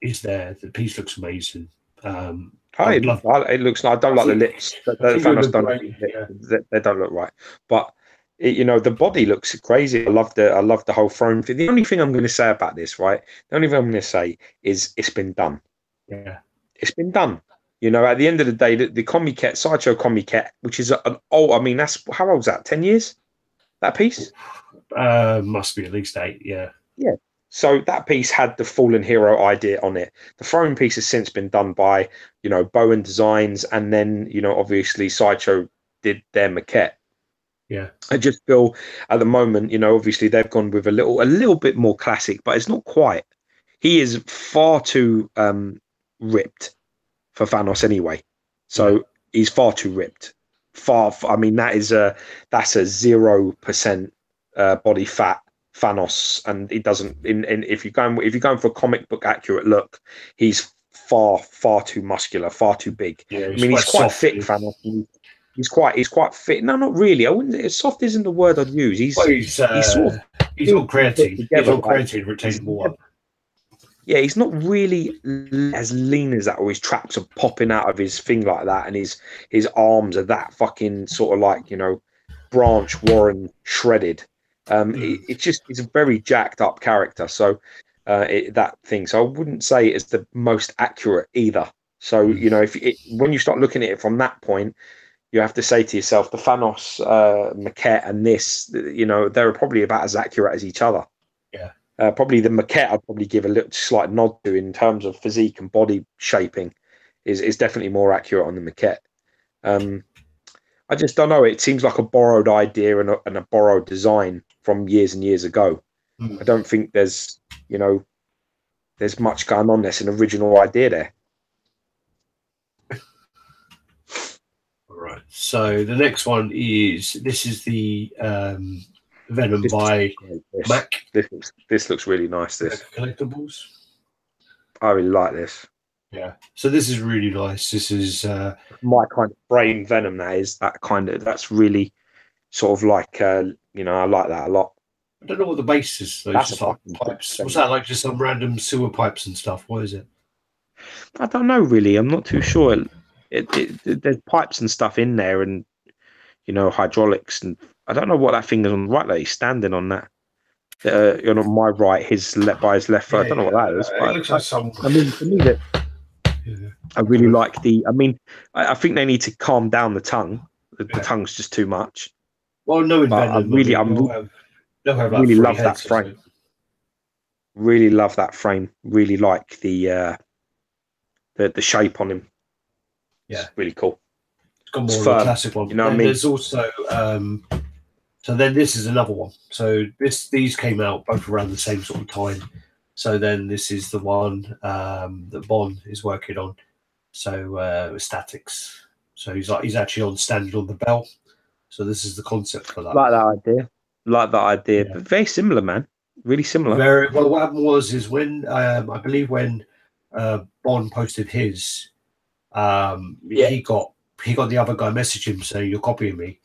is there. The piece looks amazing. It looks. I don't like the lips. They don't look right. But you know, the body looks crazy. I love the whole throne thing. The only thing I'm going to say about this, right? The only thing I'm going to say is it's been done. Yeah, it's been done. You know, at the end of the day, the Comiket, Sideshow Comiket, which is an old. I mean, that's how old is that? 10 years. That piece must be at least 8. Yeah. Yeah. So that piece had the Fallen Hero idea on it. The throne piece has since been done by, you know, Bowen Designs, and then, you know, obviously Sideshow did their maquette. Yeah. I just feel at the moment, you know, obviously they've gone with a little bit more classic, but it's not quite. He is far too ripped for Thanos anyway. So he's far too ripped. I mean, that's a 0% body fat Thanos, and he doesn't. If you're going for a comic book accurate look, he's far too muscular, far too big. Yeah, I mean, he's quite fit, Thanos. He's quite fit. No, not really. I wouldn't. Soft isn't the word I'd use. He's all creatine. He's all creatine, retained water. Yeah, he's not really as lean as that, or his traps are popping out of his thing like that, and his arms are that fucking sort of like, you know, Branch Warren shredded. It's a very jacked up character. So that thing. So I wouldn't say it's the most accurate either. So you know, when you start looking at it from that point, you have to say to yourself, the Thanos maquette and this, you know, they're probably about as accurate as each other. Yeah. Probably the maquette I'd probably give a little slight nod to in terms of physique and body shaping is definitely more accurate on the maquette. I just don't know. It seems like a borrowed idea and a borrowed design from years and years ago. I don't think there's much going on. There's an original idea there. All right. So the next one is the Venom by Mac. This looks really nice. This Collectibles. I really like this. Yeah. So this is really nice. This is my kind of brain Venom. That's really sort of like you know, I like that a lot. I don't know what the base is. That's just like pipes. What's that, like just some random sewer pipes and stuff? What is it? I don't know really. I'm not too sure. There's pipes and stuff in there, and you know, hydraulics, and I don't know what that thing is on the right. Like he's standing on that. On my right, by his left foot. I don't know what that is. It looks like some. I mean, to me, I really like the. I mean, I think they need to calm down the tongue. The tongue's just too much. Well, no, I really love that frame. Really love that frame. Really like the the shape on him. Yeah, it's really cool. It's got more of a classic one. You know what I mean? There's also so then this is another one. So these came out both around the same sort of time. So then this is the one that Bon is working on. So statics. So he's actually standing on the bell. So this is the concept for that. Like that idea, but very similar, man. Really similar. Very well. What happened is when I believe when Bon posted his, he got the other guy message him saying you're copying me,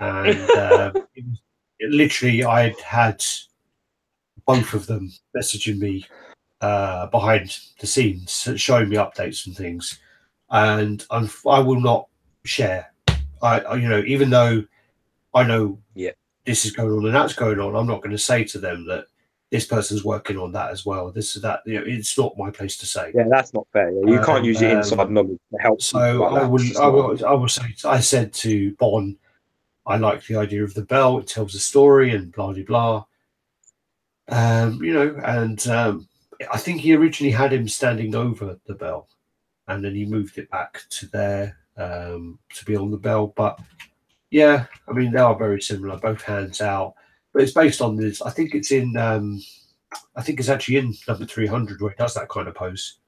and literally I had both of them messaging me behind the scenes, showing me updates and things, and I will not share. Even though I know this is going on and that's going on, I'm not going to say to them that this person's working on that as well. This is that. It's not my place to say. Yeah, that's not fair. You can't use your inside knowledge to help. So like I will say. I said to Bon, I like the idea of the bell. It tells a story and blah blah blah. I think he originally had him standing over the bell, and then he moved it back to there to be on the bell. But yeah, I mean they are very similar, both hands out. But it's based on this. I think it's in. I think it's actually in number 300 where it does that kind of pose.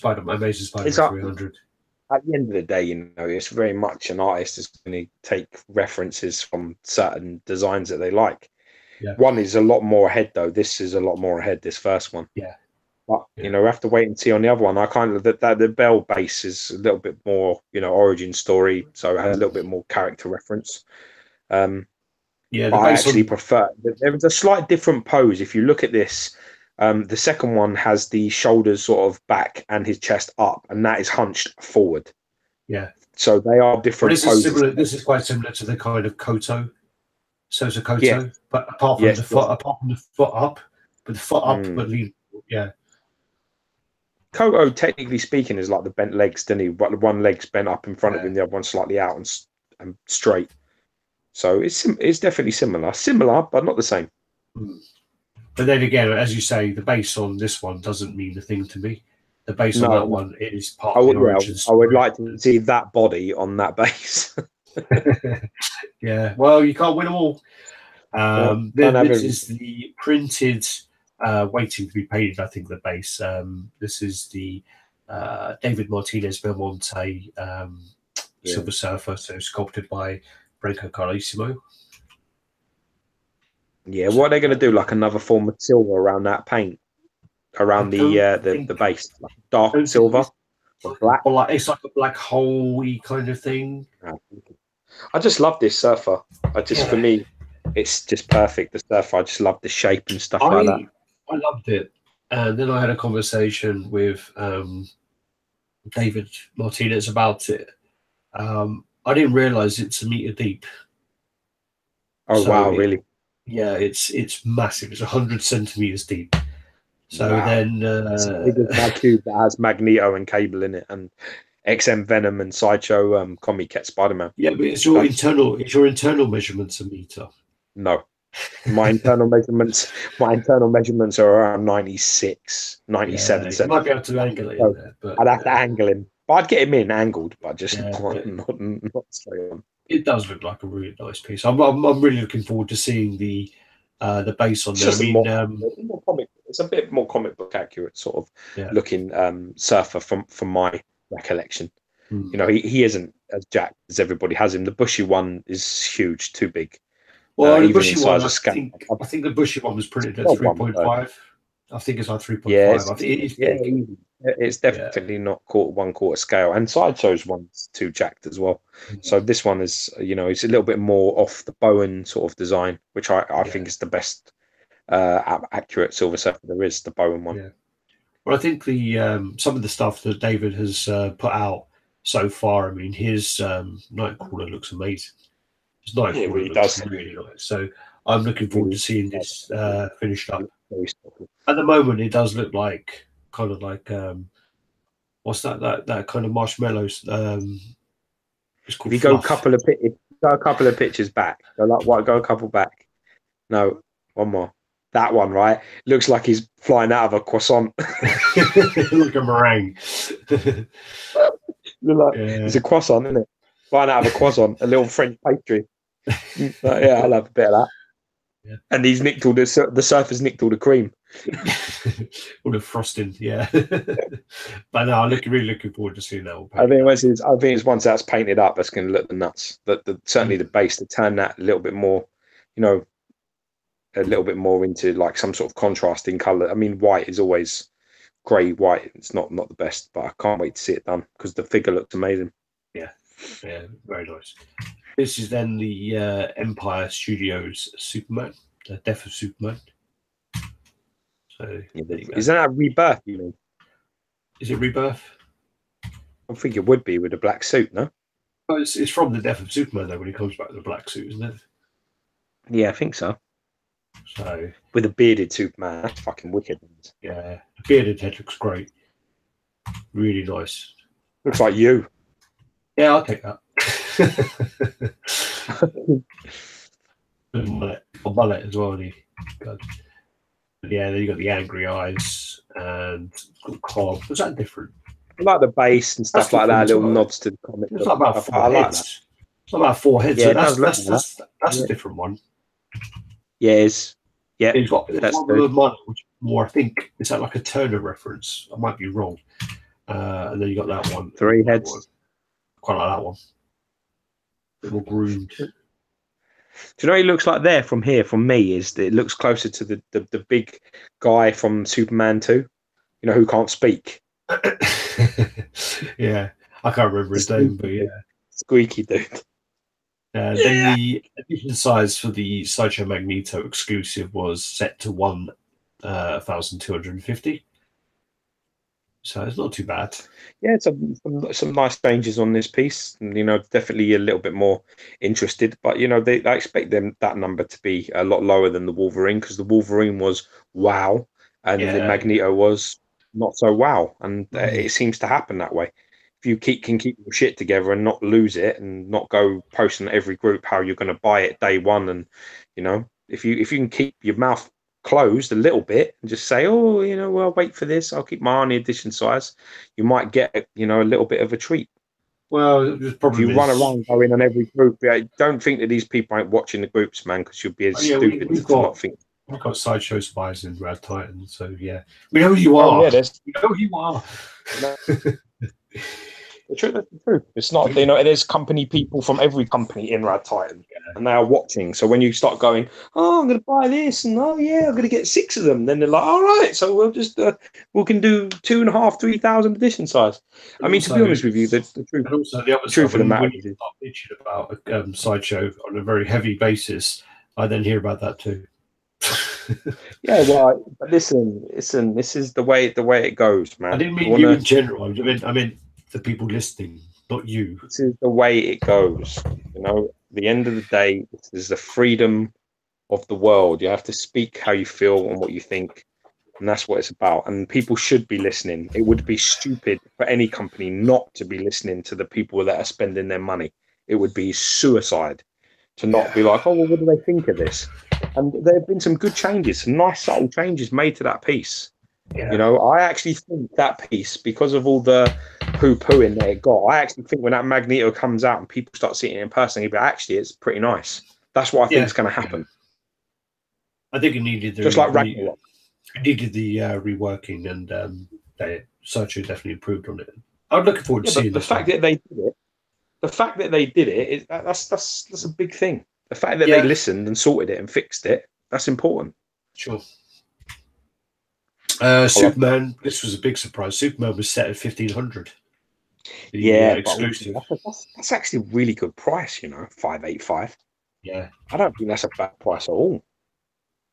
Amazing Spider-Man 300. At the end of the day, it's very much an artist is going to take references from certain designs that they like. Yeah. One is a lot more ahead, though. This is a lot more ahead. This first one. Yeah. But we have to wait and see on the other one. I kind of that the Bell base is a little bit more, origin story, so it has a little bit more character reference. I actually prefer. There is a slight different pose. If you look at this, the second one has the shoulders sort of back and his chest up, and that is hunched forward. Yeah. So they are different poses. This is quite similar to the kind of Koto. So it's a Koto, but apart from the foot up, but the foot up, but lean. Yeah. Koto, technically speaking, is like the bent legs, didn't he? But one leg's bent up in front of him, the other one slightly out and straight. So it's definitely similar, but not the same. But then again, as you say, the base on this one doesn't mean a thing to me. The base on that one is part of the origin story. I would like to see that body on that base. Yeah, well, you can't win them all. This is the printed, waiting to be painted. I think the base. This is the David Martinez Belmonte Silver Surfer, so sculpted by Branco Carlissimo. Yeah, what are they going to do? Like another form of silver around that paint, around the base, like dark silver or black. Or it's like a black hole-y kind of thing. I just love this surfer. For me, it's just perfect. The surfer. I just love the shape and stuff like that. I loved it, and then I had a conversation with David Martinez about it. I didn't realize it's a meter deep. Oh, so wow, really? Yeah, it's massive. It's 100 centimeters deep. So then it's a big cube that has Magneto and Cable in it, and XM Venom and Sideshow Comic Cat Spider-Man. Yeah, but it's your internal measurements a meter. No. My internal measurements are around 96, 97 centimeters. You might be able to angle it in there, but I'd have to angle him. But I'd get him in angled, but just not straight on. It does look like a really nice piece. I'm really looking forward to seeing the base on there. It's a bit more comic book accurate, sort of looking surfer from my recollection. He isn't as jacked as everybody has him. The bushy one is huge, too big. Well, the bushy one, I think the bushy one was printed at 3.5. I think it's like 3.5. Yeah, I think it's definitely not 1/4 scale. And Sideshow's one's too jacked as well. So this one is, it's a little bit more off the Bowen sort of design, which I think is the best accurate Silver Surfer there is, the Bowen one. Yeah. Well, I think the some of the stuff that David has put out so far, I mean, his Nightcrawler looks amazing. His Nightcrawler really does really nice. So I'm looking forward to seeing this finished up. At the moment, it does look like kind of like what's that kind of marshmallows? It's called. If you go a couple of pictures back, go a couple back. No, one more. That one, right? Looks like he's flying out of a croissant. Like a meringue. It's a croissant, isn't it? Flying out of a croissant, a little French pastry. Yeah, I'll have a bit of that. Yeah. And he's nicked all the surfer's nicked all the cream. All the frosting, yeah. But no, I'm really looking forward to seeing that. I think it's once that's painted up, that's going to look the nuts. Certainly the base, to turn that a little bit more, a little bit more into like some sort of contrasting color. I mean, white is always grey white. It's not the best, but I can't wait to see it done because the figure looks amazing. Yeah, very nice. This is then the Empire Studios Superman, the Death of Superman. So isn't that Rebirth? You mean? Is it Rebirth? I think it would be with a black suit, no? Oh, it's from the Death of Superman though when he comes back with the black suit, isn't it? Yeah, I think so. So with a bearded Superman, that's fucking wicked. Yeah, the bearded head looks great. Really nice. Looks like you. Yeah, I'll take that. mullet as well. Yeah, then you got the angry eyes and Cobb. Was that different? I like the base and stuff like that. Little nods to the comic. It's like about 4 heads. It's like about 4 heads. Yeah, that's a different one. Yes. Yeah. It's one with mine, which more I think is that like a Turner reference. I might be wrong. And then you got that one. 3 heads. Quite like that one. A bit more groomed. Do you know what he looks like there from here, from me, is that it looks closer to the big guy from Superman 2, who can't speak. Yeah, I can't remember his name, but yeah. Squeaky dude. Then the edition size for the Sideshow Magneto exclusive was set to 1,250. So it's not too bad. Yeah, some nice changes on this piece. And, definitely a little bit more interested. But, I expect that number to be a lot lower than the Wolverine, because the Wolverine was wow. And the Magneto was not so wow. And it seems to happen that way. If you can keep your shit together and not lose it and not go posting every group how you're going to buy it day one. And, if you can keep your mouth closed a little bit and just say, well, wait for this, I'll keep my eye on the edition size, you might get a little bit of a treat. Well, if you run around going on every group, don't think that these people ain't watching the groups, man, because you'll be as stupid to not think. We've got Sideshow spies in RaddTitan, so yeah, we know who you are. We know who you are. The truth. It's not, there's company people from every company in RaddTitan, and they are watching. So when you start going, I'm going to buy this, and I'm going to get 6 of them, then they're like, all right, so we'll just we can do 2,500, 3,000 edition size. I mean, to be honest with you, the truth. And also the truth of the matter is, start bitching about a Sideshow on a very heavy basis, I then hear about that too. Yeah, well, but listen, this is the way it goes, man. I didn't mean you in general. I mean the people listening, not you. This is the way it goes. At the end of the day, this is the freedom of the world. You have to speak how you feel and what you think, and that's what it's about. And people should be listening. It would be stupid for any company not to be listening to the people that are spending their money. It would be suicide to not be like, oh, well, what do they think of this? And there have been some good changes, some nice subtle changes made to that piece. Yeah. I actually think that piece, because of all the poo-pooing that it got, I actually think when that Magneto comes out and people start seeing it in person, actually, it's pretty nice. That's what I think is going to happen. I think it needed just like Ragnarok. It needed the reworking, and Sideshow definitely improved on it. I'm looking forward to seeing the fact that they did it. The fact that they did it, that's a big thing. The fact that they listened and sorted it and fixed it, that's important. Sure. Superman, this was a big surprise. Superman was set at 1,500. Exclusive. That's actually a really good price, 585. Yeah. I don't think that's a bad price at all.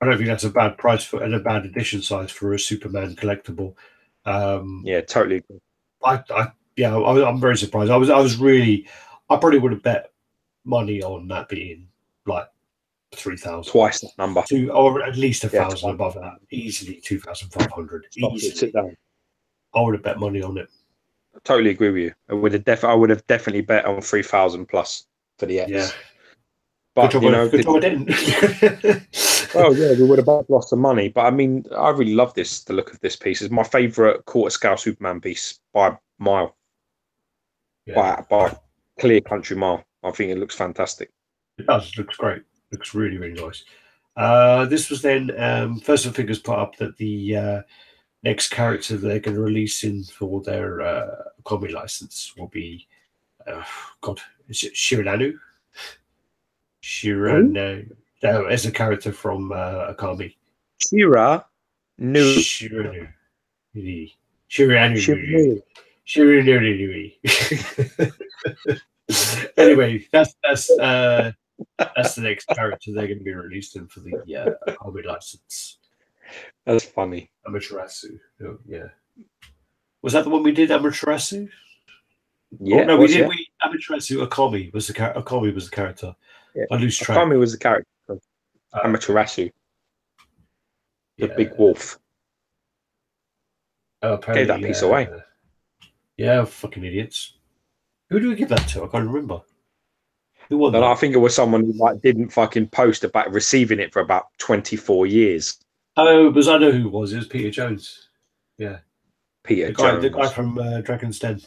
I don't think that's a bad price and a bad edition size for a Superman collectible. Yeah, totally agree. I'm very surprised. I probably would have bet money on that being like 3,000. Twice that number. Or at least 1,000 above that. Easily 2,500. Sit down. I would have bet money on it. I totally agree with you. I would have definitely bet on 3,000 plus for the X. Yeah. But good job I didn't. Well, yeah, we would have both lost some money, but I mean, I really love this. The look of this piece is my favourite quarter scale Superman piece by a mile, Yeah, by clear country mile. I think it looks fantastic. it does. It looks great. Looks really, really nice. This was then first of figures put up that the next character they're going to release in for their comic license will be God, is it Shirananu? Shirano. No, as a character from Akami. Shira, new Shiranu. Shiranu. Shiranu. Anyway, that's the next character they're going to be released in for the Akami license. That's funny. Amaterasu. Oh, yeah. Was that the one we did, Amaterasu? Yeah. Oh, no, we did. Amaterasu. Akami was the character. Yeah. I lose track. Akami was the character. Amaterasu, the big wolf. Gave that piece away. Yeah, fucking idiots. Who do we give that to? I can't remember. Who won And that? I think it was someone who didn't fucking post about receiving it for about 24 years. Oh, because I know who it was. It was Peter Jones. Yeah. Peter Jones. The guy from Dragon's Den.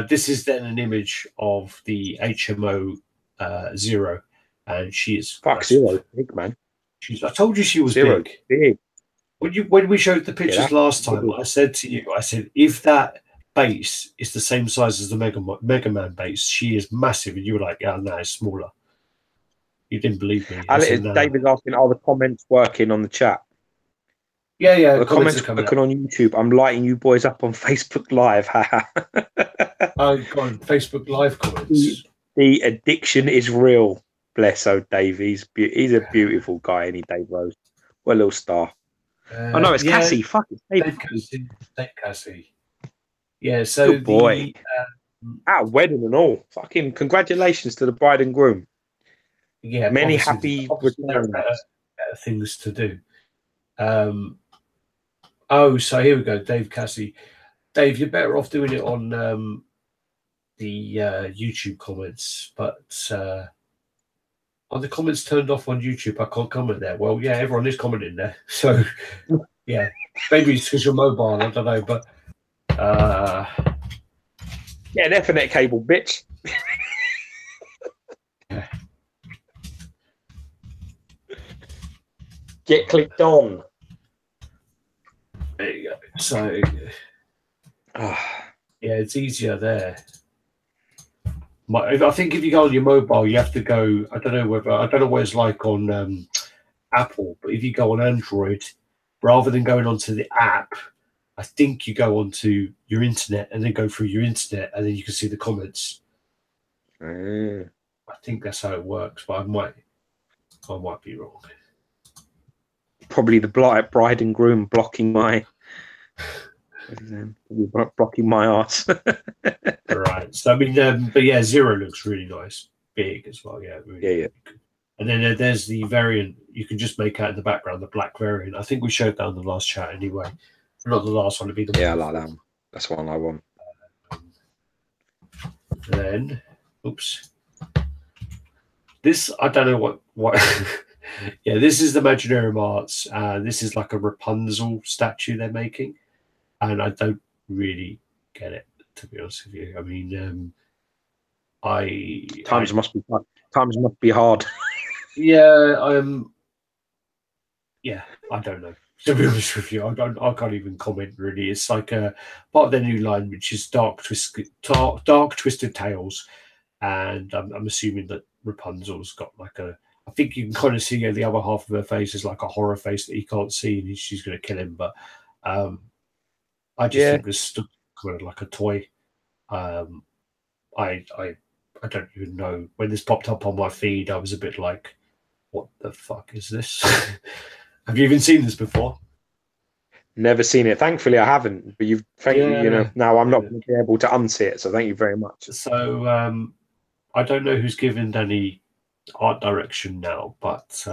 This is then an image of the HMO Zero, and she is fuck Zero, big man. I told you she was Zero, big. When we showed the pictures last time, I said to you, if that base is the same size as the Mega Man base, she is massive, and you were like, yeah, no, it's smaller. You didn't believe me. David's asking, are the comments working on the chat? Yeah. The comments are working on YouTube. I'm lighting you boys up on Facebook Live. Oh, God, Facebook Live comments. The addiction is real. Bless old Dave. He's a beautiful guy, any Dave Rose. What a little star. Oh no, it's Cassie. Fuck it, Dave Cassie. Yeah, so good boy. At wedding and all. Fucking congratulations to the bride and groom. Yeah, many happy returns. Better things to do. Oh, so here we go, Dave Cassie. Dave, you're better off doing it on the YouTube comments, but are the comments turned off on YouTube? I can't comment there. Well, yeah, everyone is commenting there. So, yeah, maybe it's because you're mobile. I don't know, but yeah, an Ethernet cable, bitch. Get clicked on. There you go. So, yeah, it's easier there. I think if you go on your mobile, you have to go. I don't know what it's like on Apple, but if you go on Android, rather than going onto the app, I think you go onto your internet and then go through your internet, and then you can see the comments. I think that's how it works, but I might be wrong. Probably the bride and groom blocking my ass. Right. So I mean, but yeah, Zero looks really nice, big as well. Yeah, really, yeah. Good. And then there's the variant you can just make out in the background, the black variant. I think we showed that on the last chat anyway. Not the last one, it'd be the one. I like that one. That's one I want. Then, oops. This I don't know what. Yeah, this is the Imaginarium Arts. This is like a Rapunzel statue they're making, and I don't really get it, to be honest with you. I mean, times must be hard. Yeah, yeah, I don't know. To be honest with you, I can't even comment really. It's like a part of their new line, which is dark twisted tales, and I'm assuming that Rapunzel's got like a. I think you can kind of see the other half of her face is like a horror face that he can't see, and she's going to kill him. But I just think this is kind of like a toy. I don't even know. When this popped up on my feed, I was a bit like, "What the fuck is this?" Have you even seen this before? Never seen it. Thankfully, I haven't. But you know, now I'm not going to be able to unsee it. So thank you very much. So I don't know who's given Danny art direction now, but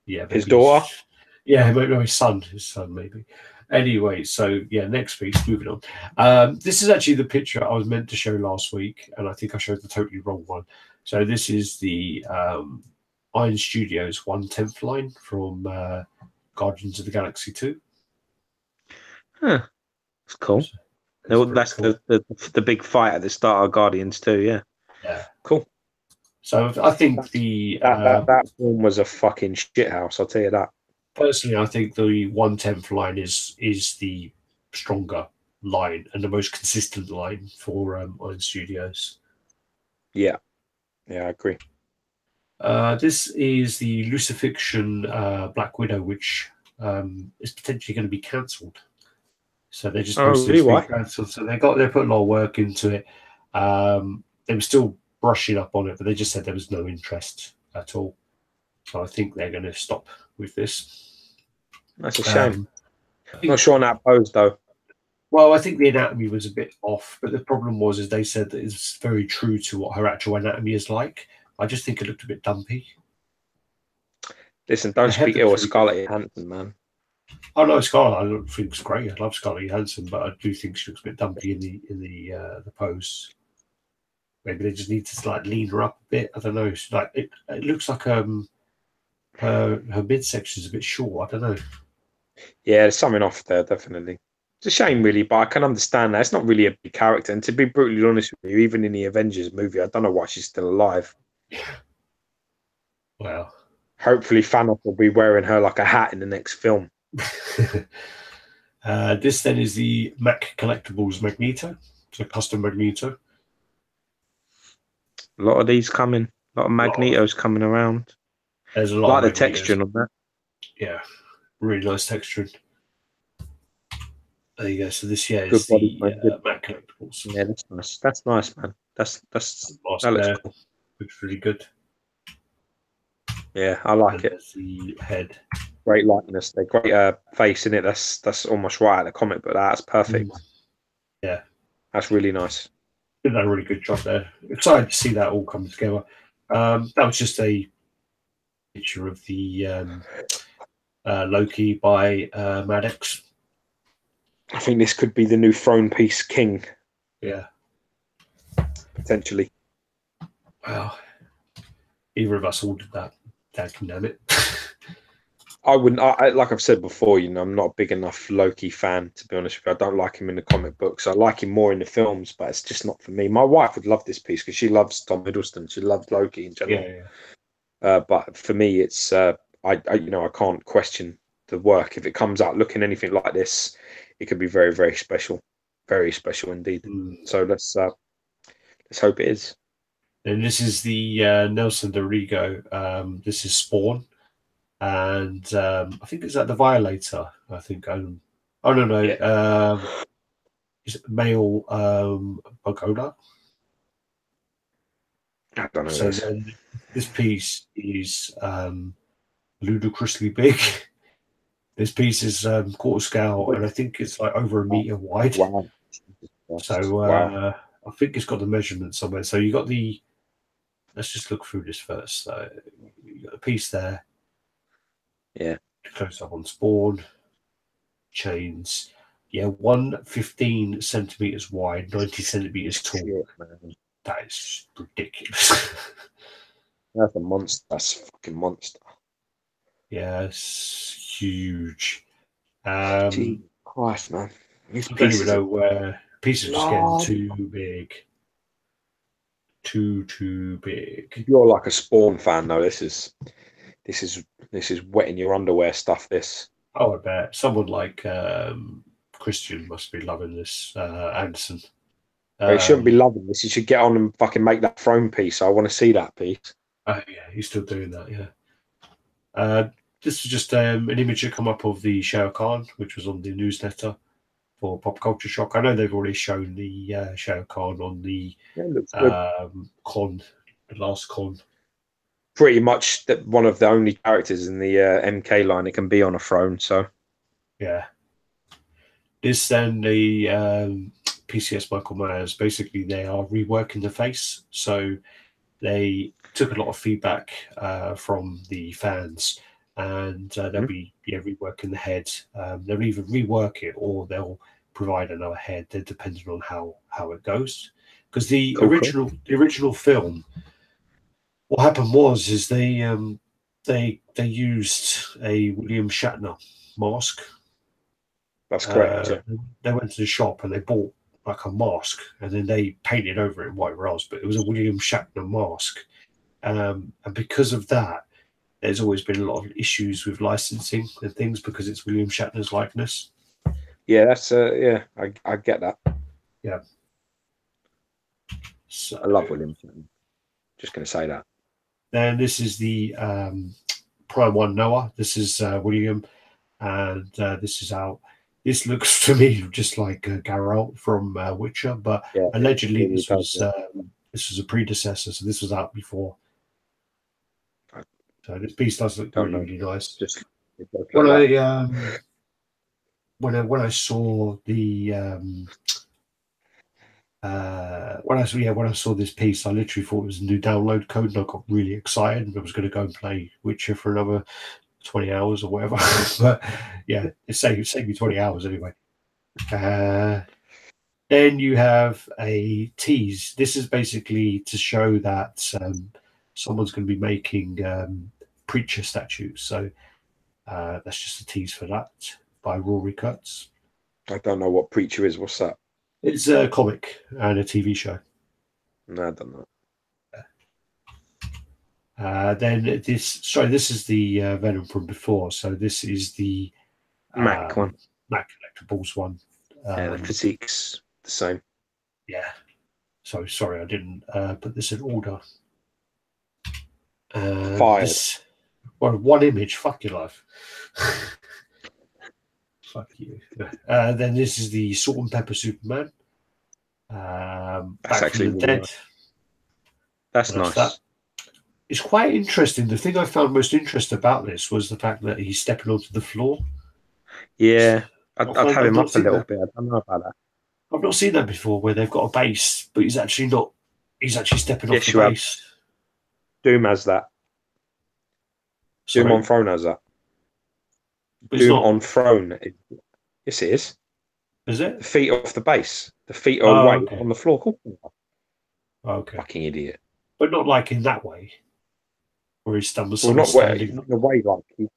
yeah, his daughter. Yeah, maybe his son maybe. Anyway, so yeah, next piece. Moving on. This is actually the picture I was meant to show last week, and I think I showed the totally wrong one. So this is the Iron Studios 1/10 line from Guardians of the Galaxy 2. Huh. That's cool. So That's cool. the big fight at the start of Guardians 2, yeah. Yeah. Cool. So I think that film was a fucking shithouse, I'll tell you that. Personally, I think the 1/10 line is the stronger line and the most consistent line for Iron Studios. Yeah. Yeah, I agree. This is the Lucifixion Black Widow, which is potentially going to be cancelled. So they just posted it's been cancelled. So they put a lot of work into it. They were still brushing up on it, but they just said there was no interest at all. So I think they're going to stop with this. That's a shame. Not sure on that pose though. Well, I think the anatomy was a bit off, but the problem is they said that it's very true to what her actual anatomy is like. I just think it looked a bit dumpy. Listen, don't speak ill of Scarlett Johansson, man. Oh no, Scarlett, I think it's great. I love Scarlett Johansson, but I do think she looks a bit dumpy in the pose. Maybe they just need to like lean her up a bit. I don't know. It's like it looks like her midsection is a bit short. I don't know. Yeah, there's something off there, definitely. It's a shame, really, but I can understand that. It's not really a big character. And to be brutally honest with you, even in the Avengers movie, I don't know why she's still alive. Well, hopefully Thanos will be wearing her like a hat in the next film. This then is the Mac Collectibles Magneto. It's a custom Magneto. A lot of these coming. A lot of Magnetos coming around. There's a lot of the texture on that. Yeah, really nice texture. There you go. So this is the Mac Collectibles. Yeah, that's nice. That's nice, man. That looks cool. Looks really good. Yeah, I like it. The head. Great likeness. They're great face in it. That's almost right at the comic, but that's perfect. Yeah, that's really nice. Did a really good job there. Excited to see that all come together. That was just a picture of the Loki by Maddox. I think this could be the new throne piece king. Yeah, potentially. Well, either of us ordered that. Damn it. I wouldn't. Like I've said before, I'm not a big enough Loki fan, to be honest with you. I don't like him in the comic books. I like him more in the films, but it's just not for me. My wife would love this piece because she loves Tom Hiddleston. She loves Loki in general. Yeah. But for me, it's I can't question the work. If it comes out looking anything like this, it could be very, very special, very special indeed. So let's hope it is. And this is the Nelson Dorigo. This is Spawn. And I think it's at the Violator. I think. Oh no. Yeah. Is it male Pagoda? I don't know. So then this piece is ludicrously big. This piece is quarter scale, and I think it's like over a meter wide. Wow. So I think it's got the measurement somewhere. So you got the. Let's just look through this first. So you got a piece there. Yeah. Close up on Spawn. Chains. Yeah, 115 centimeters wide, 90 centimeters tall. Shit, man. That is ridiculous. That's a monster. That's a fucking monster. Yeah, it's huge. Jesus Christ, man. I don't even know where pieces are getting too big. Too big. If you're like a Spawn fan, though, this is wetting your underwear stuff. This. Oh, I bet someone like Christian must be loving this. Anderson. He shouldn't be loving this. He should get on and fucking make that throne piece. I want to see that piece. Oh yeah, he's still doing that. Yeah. This was just an image that come up of the Shao Kahn, which was on the newsletter for Pop Culture Shock. I know they've already shown the Shao Kahn on the con, the last con. Pretty much one of the only characters in the MK line that can be on a throne. So, yeah. This then the PCS Michael Myers. Basically, they are reworking the face. So they took a lot of feedback from the fans, and they'll be reworking the head. They'll either rework it or they'll provide another head. They're depending on how it goes. Because the original film what happened is they used a William Shatner mask. That's correct. Yeah. They went to the shop and they bought like a mask, and then they painted over it in white rose, but it was a William Shatner mask. And because of that, there's always been a lot of issues with licensing and things because it's William Shatner's likeness. Yeah, that's yeah, I get that. Yeah. So, I love William Shatner. Just going to say that. Then this is the Prime 1 Noah. This is William, and this is out. This looks to me just like Geralt from Witcher, but yeah, allegedly this was a predecessor, so this was out before. So this piece does look really nice. Just when I saw the when I saw this piece, I literally thought it was a new download code, and I got really excited, and I was going to go and play Witcher for another 20 hours or whatever. But yeah, it saved me 20 hours anyway. Then you have a tease. This is basically to show that someone's going to be making Preacher statues. So that's just a tease for that by Rory Kurtz. I don't know what Preacher is. What's that? It's a comic and a TV show. No, I don't know. Then this is the Venom from before. So this is the Mac one. Mac Collectibles one. Yeah, the physique's the same. Yeah. So sorry, I didn't put this in order. Fired. One image. Fuck your life. Fuck you. Then this is the Salt and Pepper Superman. That's actually from the dead. Nice. That's nice. That. It's quite interesting. The thing I found most interesting about this was the fact that he's stepping onto the floor. Yeah, I'd have him up a little bit. I don't know about that. I've not seen that before, where they've got a base, but he's actually not. He's actually stepping off the base. Doom has that. Sorry? Doom on Throne has that. Doom on Throne. Yes, it is. Is it? The feet off the base. The feet are away on the floor. Okay. Fucking idiot. But not like in that way. Where he stumbles. Well, not in a way like he's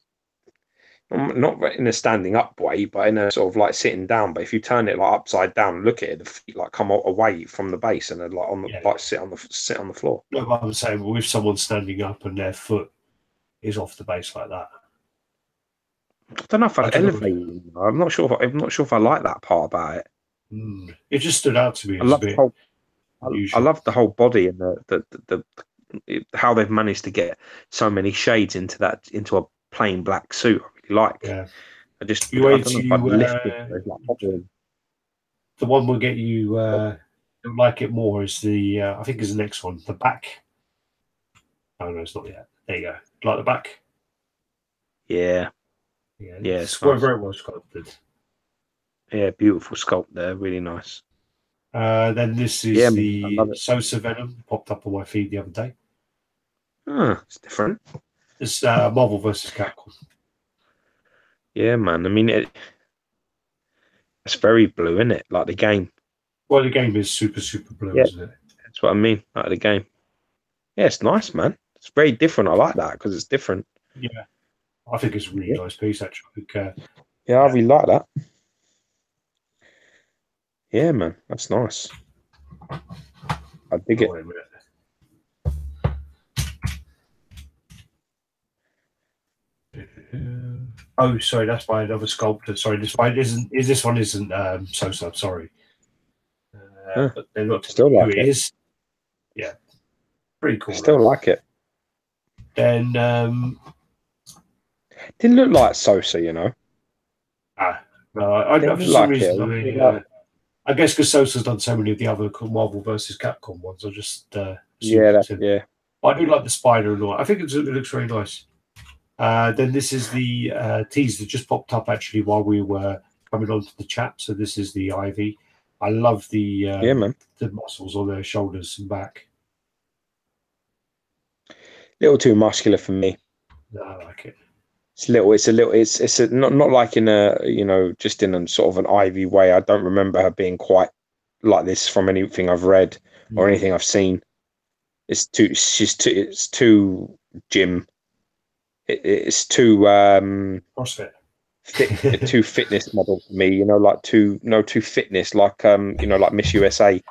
not in a standing up way, but in a sort of like sitting down. But if you turn it like upside down and look at it, the feet like come away from the base and they're like on the like sit on the floor. No, but I'm saying with someone standing up and their foot is off the base like that. I don't know if I'd elevate. I'm not sure if I like that part about it. It just stood out to me. I love the whole body and the how they've managed to get so many shades into a plain black suit. I really like. Yeah. I don't know if I'd lift it. The one will get you like it more is the I think is the next one, the back. Oh no, it's not yet. There you go. Like the back. Yeah. Yeah. It's very well sculpted. Yeah, beautiful sculpt there, really nice. Then this is the Sosa Venom, popped up on my feed the other day. It's different. It's Marvel vs. Capcom. Yeah, man. I mean, it's very blue, isn't it? Like the game. Well, the game is super blue, isn't it? That's what I mean. Like the game. Yeah, it's nice, man. It's very different. I like that because it's different. Yeah, I think it's a really nice piece, actually. I really like that. Yeah, man, that's nice. I dig it. Oh, sorry, that's by another sculptor. Sorry, this one isn't Sosa. Sorry, but they're not still like who it is. Yeah, pretty cool. Still like it. Then didn't look like Sosa, you know. I for some reason. I guess because Sosa's done so many of the other Marvel vs. Capcom ones, I just yeah. I do like the spider and all. I think it looks very nice. Then this is the tease that just popped up actually while we were coming onto the chat. So this is the Ivy. I love the the muscles on their shoulders and back. Little too muscular for me. No, I like it. It's not like in a, you know, just in a sort of an Ivy way. I don't remember her being quite like this from anything I've read or anything I've seen. It's too gym. It's too CrossFit. too fitness model for me. Like too fitness, like like Miss USA,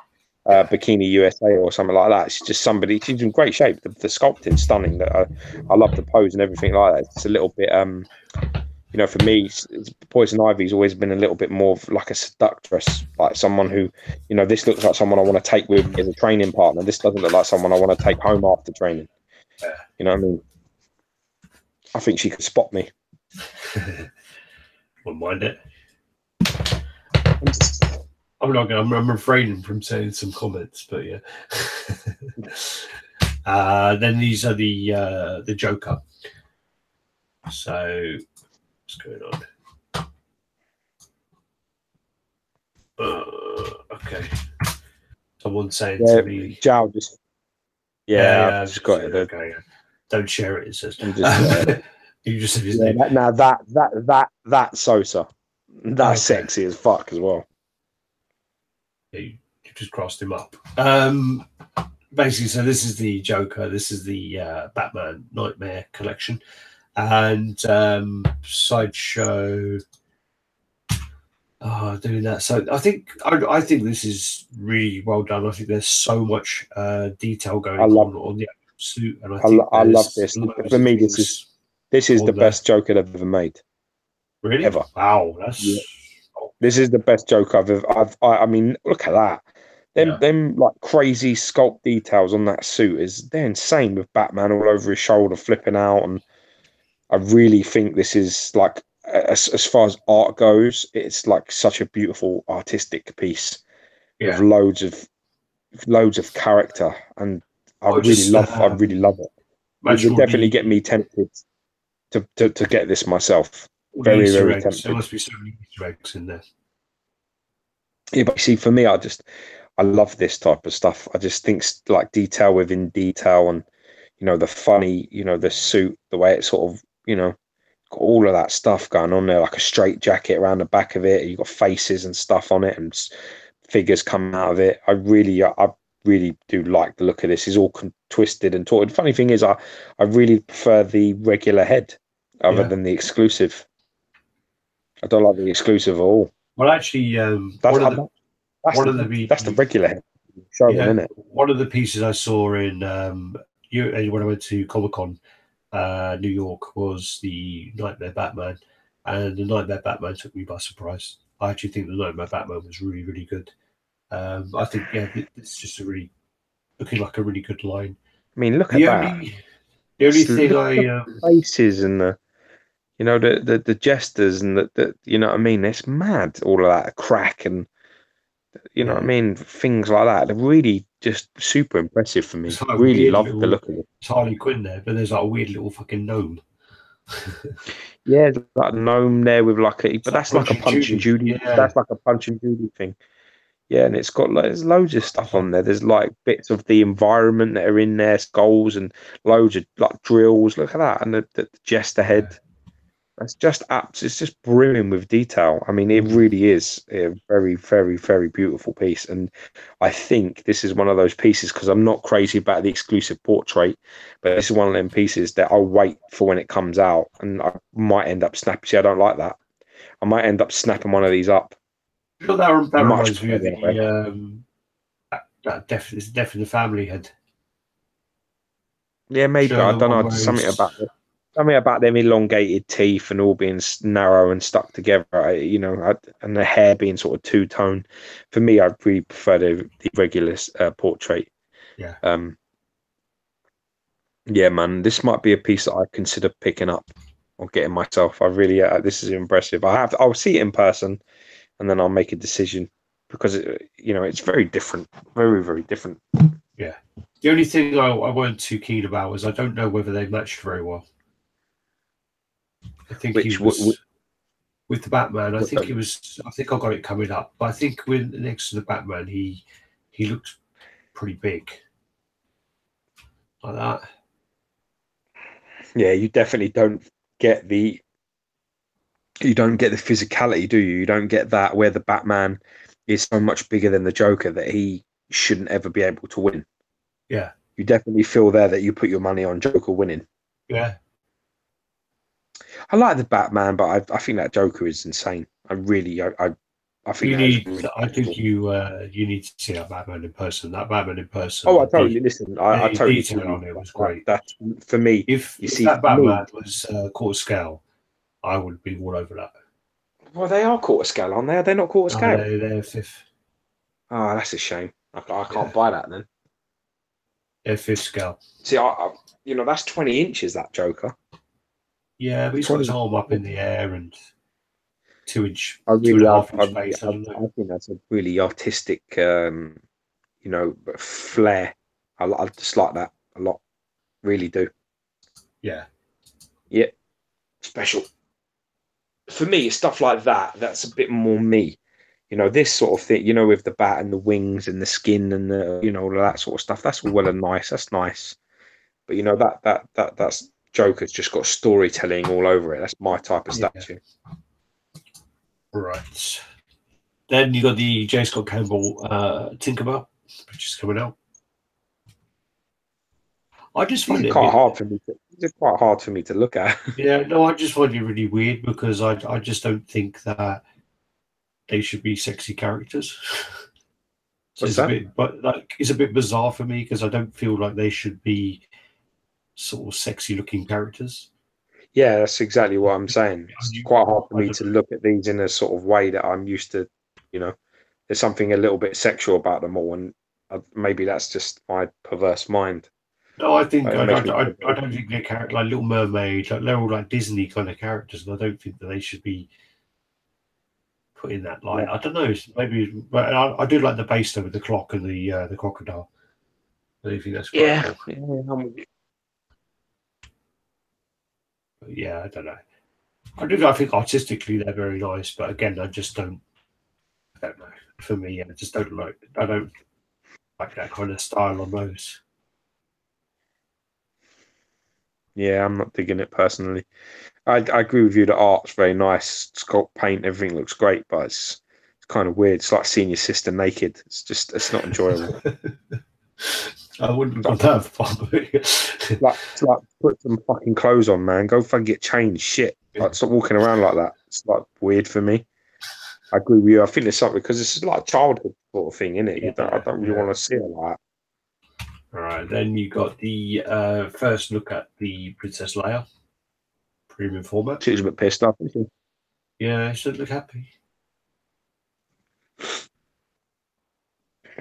Bikini USA or something like that. She's just somebody. She's in great shape. The sculpting's stunning. That I love the pose and everything like that. It's a little bit for me, Poison Ivy's always been a little bit more of like a seductress, like someone who, this looks like someone I want to take with me as a training partner. This doesn't look like someone I want to take home after training. You know what I mean? I think she could spot me. Wouldn't mind it. I'm refraining from saying some comments, but yeah. Then these are the Joker. So what's going on? Okay. Someone's saying to me, Jow just I've just got it. Okay, yeah. Don't share it. It says. You just said his name. Now that Sosa, that's sexy as fuck as well. Yeah, you just crossed him up. Basically, so this is the Joker. This is the Batman Nightmare collection, and Sideshow. Doing that. So I think this is really well done. I think there's so much detail going on the actual suit, and I love this. For me, this is the best Joker they've ever made. Really? Ever. Wow, this is the best Joker I've ever. I mean, look at that. Them like crazy sculpt details on that suit they're insane, with Batman all over his shoulder flipping out, and I really think this is like, as far as art goes, it's like such a beautiful artistic piece with loads of character, and I really love it. It would definitely get me tempted to get this myself. Very, very tempted. There must be so many Easter eggs in there. Yeah, but see, for me, I love this type of stuff. I just think like detail within detail, and the funny, the suit, the way it sort of, got all of that stuff going on there, like a straight jacket around the back of it. You got faces and stuff on it, and figures come out of it. I really do like the look of this. It's all twisted and torted. Funny thing is, I really prefer the regular head other than the exclusive. I don't like the exclusive at all. Well, actually, that's the regular head. Showing, isn't it? One of the pieces I saw in when I went to Comic-Con, New York, was the Nightmare Batman, and the Nightmare Batman took me by surprise. I actually think the Nightmare Batman was really, really good. I think it's just looking like a really good line. I mean, look at that. The only thing faces and the jesters and the you know what I mean. It's mad. All of that crack and you know what I mean. Things like that. They're really just super impressive for me. Like really love the look of it. It's Harley Quinn there, but there's like a weird little fucking gnome. Yeah, there's like a gnome there with but that's like a Punch and Judy. Yeah. That's like a Punch and Judy thing. Yeah, and it's got there's loads of stuff on there. There's like bits of the environment that are in there, skulls and loads of like drills. Look at that, and the jester head. It's just brimming with detail. I mean, it really is a very, very, very beautiful piece. And I think this is one of those pieces, because I'm not crazy about the exclusive portrait, but this is one of them pieces that I'll wait for when it comes out, and I might end up snapping. See, I don't like that. I might end up snapping one of these up. That reminds me of that definitely the family head. Yeah, maybe. I don't know. Something about them elongated teeth and all being narrow and stuck together, and the hair being sort of two-tone. For me, I really prefer the regular portrait. Yeah. Yeah, man, this might be a piece that I consider picking up or getting myself. I really, this is impressive. I'll see it in person, and then I'll make a decision, because it's very different, very, very different. Yeah. The only thing I weren't too keen about was I don't know whether they matched very well. I think with the Batman. I think I got it coming up, but I think next to the Batman, he looked pretty big, like that. Yeah, you definitely don't get the physicality, do you? You don't get that, where the Batman is so much bigger than the Joker that he shouldn't ever be able to win. Yeah, You definitely feel there that you put your money on Joker winning. Yeah. I like the Batman, but I think that Joker is insane. I think You that is need. really I think cool. you need to see that Batman in person. That Batman in person. Oh, I totally listen. I The totally detail agree. on it was great. That for me, you If see, that for me, Batman was quarter scale, I would be all over that. well, they are quarter scale, aren't they? Are they not quarter No, scale? they're fifth. Oh, that's a shame. I can't Yeah, buy that then. they're fifth scale. See, that's 20 inches. That Joker. Yeah, but he's got his 20. arm up in the air and 2 inch, I two and really, a I, half I, inch base. I don't know. I think that's a really artistic, flair. I just like that a lot. Really do. Yeah, Yeah, special. For me, stuff like that, that's a bit more me. This sort of thing, with the bat and the wings and the skin and all of that sort of stuff. That's all well and nice. That's nice. But that's Joker's just got storytelling all over it. That's my type of yeah. statue. Right. Then you got the J. Scott Campbell Tinkerbell, which is coming out. I just find It's it quite hard for me to. It's quite hard for me to look at. Yeah, no, I just find it really weird because I just don't think that they should be sexy characters. So What's it's a that? bit, but like it's a bit bizarre for me because I don't feel like they should be sort of sexy looking characters. Yeah, that's exactly what I'm saying. It's quite hard for I me don't to know. look at these in a sort of way that I'm used to. There's something a little bit sexual about them all, and maybe that's just my perverse mind. No, I think It makes me. I don't think they're character like Little Mermaid, like they're all like Disney kind of characters, and I don't think that they should be put in that light. Yeah, I don't know, maybe, but I do like the base though with the clock and the crocodile. I think that's quite yeah, cool. yeah. But yeah, I don't know. I think artistically they're very nice, but again, I just don't. I don't know. For me, I just don't like. I don't like that kind of style on those. Yeah, I'm not digging it personally. I agree with you. The art's very nice. Sculpt, paint, everything looks great, but it's kind of weird. It's like seeing your sister naked. It's not enjoyable. I wouldn't have gone that far. It's like put some fucking clothes on, man. Go fucking get changed. Shit. Like stop walking around like that. It's like weird for me. I agree with you. I think there's something because it's like a childhood sort of thing, isn't it? I don't really want to see it like that. All right, then you got the first look at the Princess Leia premium format. She was a bit pissed off, isn't she? Yeah, she doesn't look happy.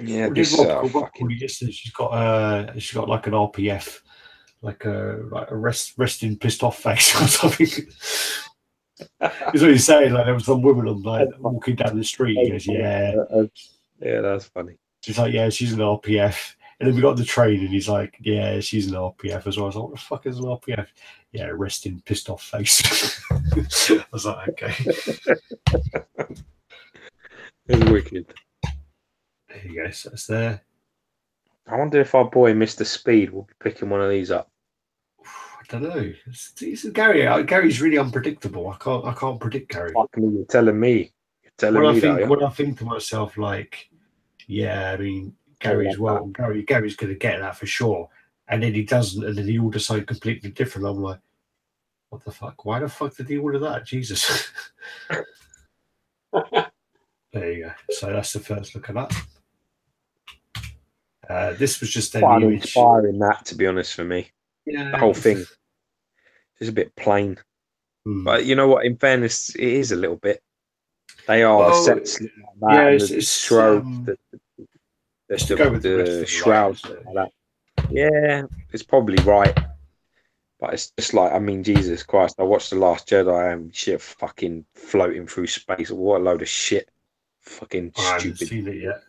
Yeah, What did this Rob fucking. call you yesterday? She's got like an RPF, like a resting pissed off face or something. Is what he's saying. Like there was some woman on like walking down the street. He goes, "Yeah, Yeah, that's funny. she's like, yeah, she's an RPF." And then we got on the train, and he's like, "Yeah, she's an RPF as well." I was like, "What the fuck is an RPF?" Yeah, resting pissed off face. I was like, "Okay." It's wicked. There you go. So that's there. I wonder if our boy Mr. Speed will be picking one of these up. I don't know. It's Gary. Gary's really unpredictable. I can't predict Gary. Fuck me, you're telling me. You're telling me that. Yeah? When I think to myself, like, yeah, I mean, Gary's Gary's going to get that for sure. And then he doesn't, and then he orders something completely different. I'm like, what the fuck? Why the fuck did he order that? Jesus. There you go. So that's the first look at that. This was just Quite an image. inspiring that, to be honest, for me. Yeah, the whole thing is a bit plain. But you know what? In fairness, it is a little bit. They are the sets like that, yeah, and the shroud, the shrouds like that. Yeah, it's probably right. But it's just like, I mean, Jesus Christ! I watched The Last Jedi and shit, fucking floating through space. What a load of shit! Fucking stupid. I haven't seen it yet.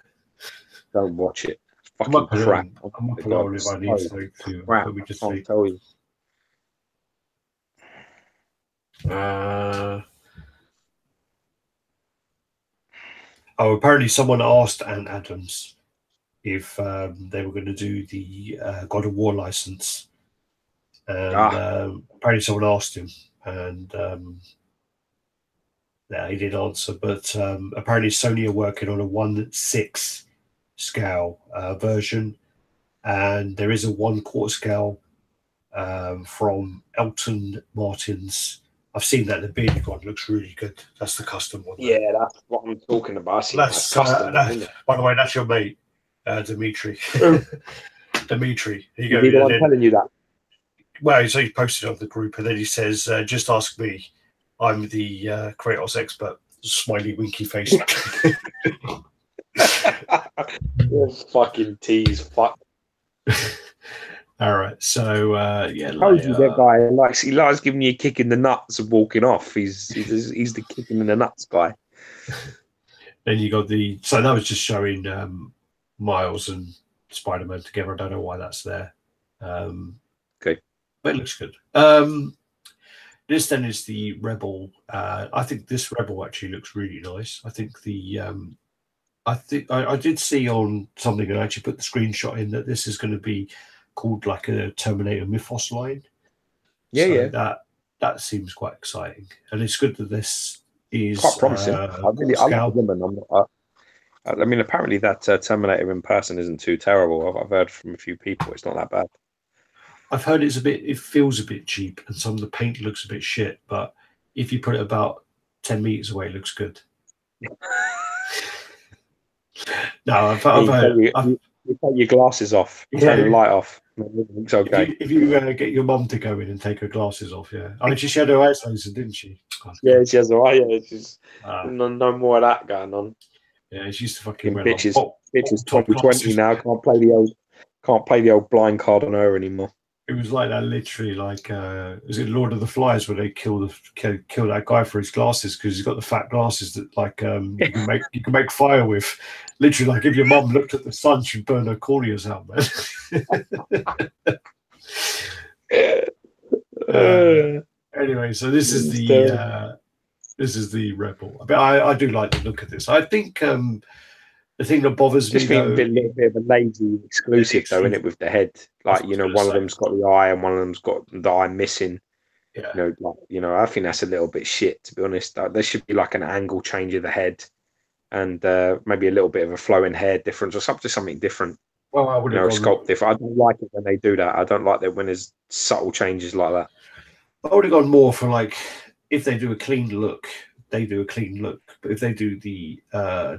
Don't watch it. It's fucking crap. I'm up alone if I need to. Crap. Let me just I can't tell you. Apparently someone asked Ant Adams if they were going to do the God of War license, and apparently someone asked him, and yeah, he did answer. But apparently Sony are working on a 1/6 scale version, and there is a 1/4 scale from Elton Martin's. I've seen that the bearded one looks really good. That's the custom one. Yeah, that's what I'm talking about. I see That's custom. by the way, that's your mate, Dimitri. Dimitri. Is he the one telling you that? Well, so he posted on the group, and then he says, "Just ask me. I'm the Kratos expert." Smiley, winky face. Fucking tease, fuck. All right, so yeah, told you that guy he likes giving you a kick in the nuts and walking off. He's the kicking in the nuts guy. Then you got so that was just showing Miles and Spider-Man together. I don't know why that's there. Okay, but it looks good. This then is the Rebel. I think this Rebel actually looks really nice. I think I did see on something, and I actually put the screenshot in, that this is going to be called like a Terminator Mythos line. Yeah, so yeah. That seems quite exciting, and it's good that this is quite promising. I like the woman. I mean, apparently that Terminator in person isn't too terrible. I've heard from a few people it's not that bad. I've heard it feels a bit cheap, and some of the paint looks a bit shit, but if you put it about 10 meters away, it looks good. No, I've heard. You take your glasses off, turn the light off. It's okay. If you get your mum to go in and take her glasses off, yeah. I mean, she had her eyes closed, didn't she? Yeah, she has her eye. Yeah, she's no more of that going on. Yeah, she used to fucking bitches. Bitches 2020 now can't play the old blind card on her anymore. It was like that, literally. Like, was it Lord of the Flies where they kill that guy for his glasses because he's got the fat glasses that like you can make fire with. Literally, like if your mum looked at the sun, she'd burn her corneas out, man. Anyway, so this is the Rebel. But I do like the look of this. I think the thing that bothers me, though, a little bit of a lazy exclusive, though, isn't it, with the head? Like, one of them's got the eye and one of them's got the eye missing. Yeah. I think that's a little bit shit, to be honest. There should be like an angle change of the head and maybe a little bit of a flowing hair difference or something different. Well, I would sculpt different. I don't like it when they do that. I don't like that when there's subtle changes like that. I would have gone more for like, if they do a clean look, they do a clean look. But if they do the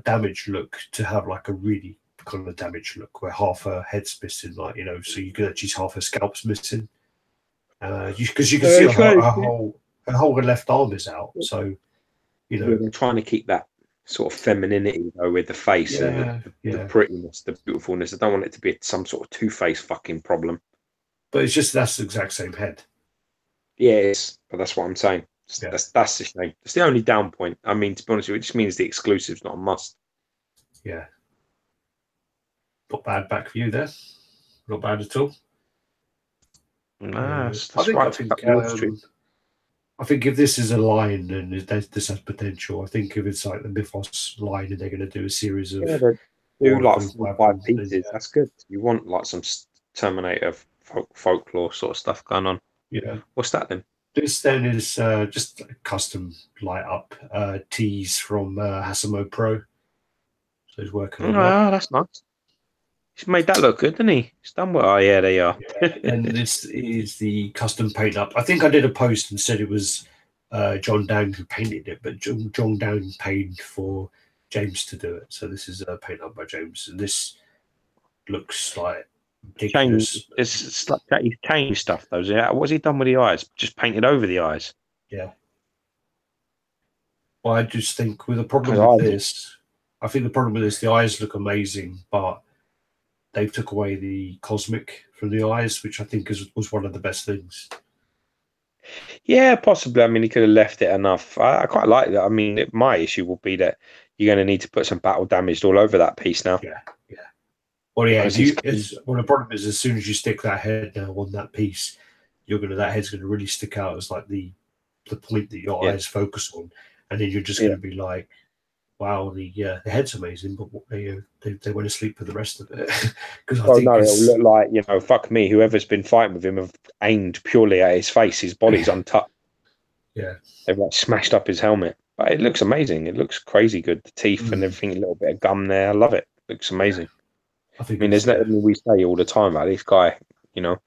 damaged look, to have like a really kind of damaged look where half her head's missing, like, so you could actually half her scalp's missing. Because you can see her whole left arm is out. So, they're trying to keep that sort of femininity though with the face and the prettiness, the beautifulness. I don't want it to be some sort of Two-Face fucking problem. But it's just that's the exact same head. Yeah, it is. But that's what I'm saying. Yeah. That's the shame. It's the only down point. I mean, to be honest with you, it just means the exclusive's not a must. Yeah. Not bad back view there. Not bad at all. Nah, I think if this is a line and this has potential, I think if it's like the Mythos line and they're going to do a series of do like 5 pieces, that's good. You want like some Terminator folklore sort of stuff going on. Yeah. What's that then? This then is just a custom light up tees from Hasimo Pro. So he's working on that. That's nice. He's made that look good, didn't he? He's done well. Oh, yeah, they are. Yeah. And this is the custom paint up. I think I did a post and said it was John Down who painted it, but John Down paid for James to do it. So this is a paint up by James. And this looks like ridiculous. It's like that. He's changed stuff, though. What's he done with the eyes? Just painted over the eyes. Yeah. Well, I just think with the problem with this, I think the problem with this, the eyes look amazing, but they took away the cosmic from the eyes, which I think was one of the best things. Yeah, possibly. I mean, he could have left it enough. I quite like that. I mean, my issue will be that you're going to need to put some battle damaged all over that piece now. Yeah. Well, yeah. The problem is, as soon as you stick that head now on that piece, that head's going to really stick out as like the point that your eyes focus on, and then you're just going to be like, wow, the head's amazing, but they went to sleep for the rest of it. Because it'll look like, fuck me, whoever's been fighting with him have aimed purely at his face. His body's untouched. Yeah, they've like smashed up his helmet, but it looks amazing. It looks crazy good. The teeth and everything, a little bit of gum there. I love it. Looks amazing. I think. I mean, there's nothing we say all the time about this guy. You know,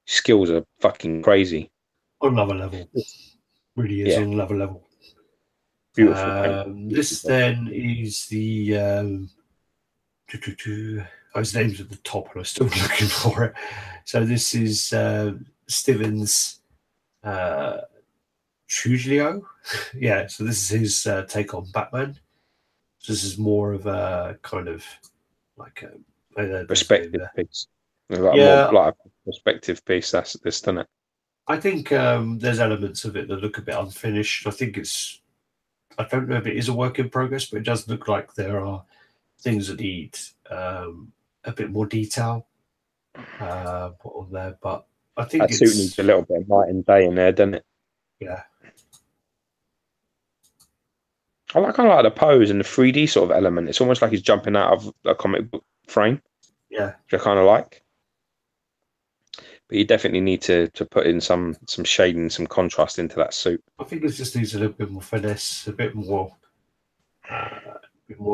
skills are fucking crazy. On another level, really is on another level. Beautiful paint. This then is the his name's at the top, and I'm still looking for it. So this is Stevens Trujillo. Yeah, so this is his take on Batman. So this is more of a kind of like a perspective piece. Like yeah, more like a perspective piece. That's this, doesn't it? I think there's elements of it that look a bit unfinished. I think I don't know if it is a work in progress, but it does look like there are things that need a bit more detail put on there. But I think that suit needs a little bit of night and day in there, doesn't it? Yeah. I like the pose and the 3D sort of element. It's almost like he's jumping out of a comic book frame. Yeah. Which I kind of like. But you definitely need to put in some shading, some contrast into that suit. I think it just needs a little bit more finesse, a bit more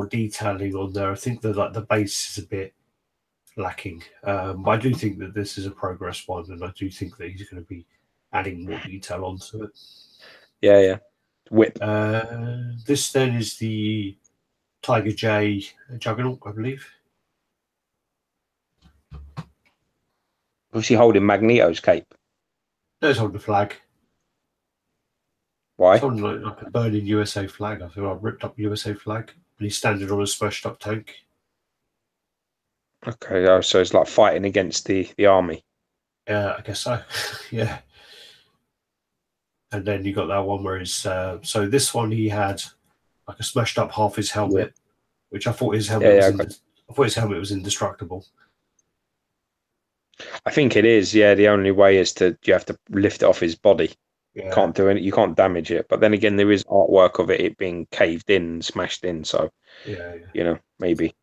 detailing on there. I think that like the base is a bit lacking. But I do think that this is a progress one, and I do think that he's going to be adding more detail onto it. Yeah, yeah. Whip. This then is the Tiger J Juggernaut, I believe. Was he holding Magneto's cape? No, he's holding a flag. Why? He's holding like a burning USA flag. I feel like a ripped up USA flag. And he's standing on a smashed up tank. Okay, so it's like fighting against the army. Yeah, I guess so. Yeah. And then you got that one where he's so this one he had like a smashed up half his helmet, which I thought his helmet was indestructible. I think it is, yeah. The only way is you have to lift it off his body. Yeah. Can't do it. You can't damage it. But then again, there is artwork of it being caved in, smashed in. So yeah. You know, maybe.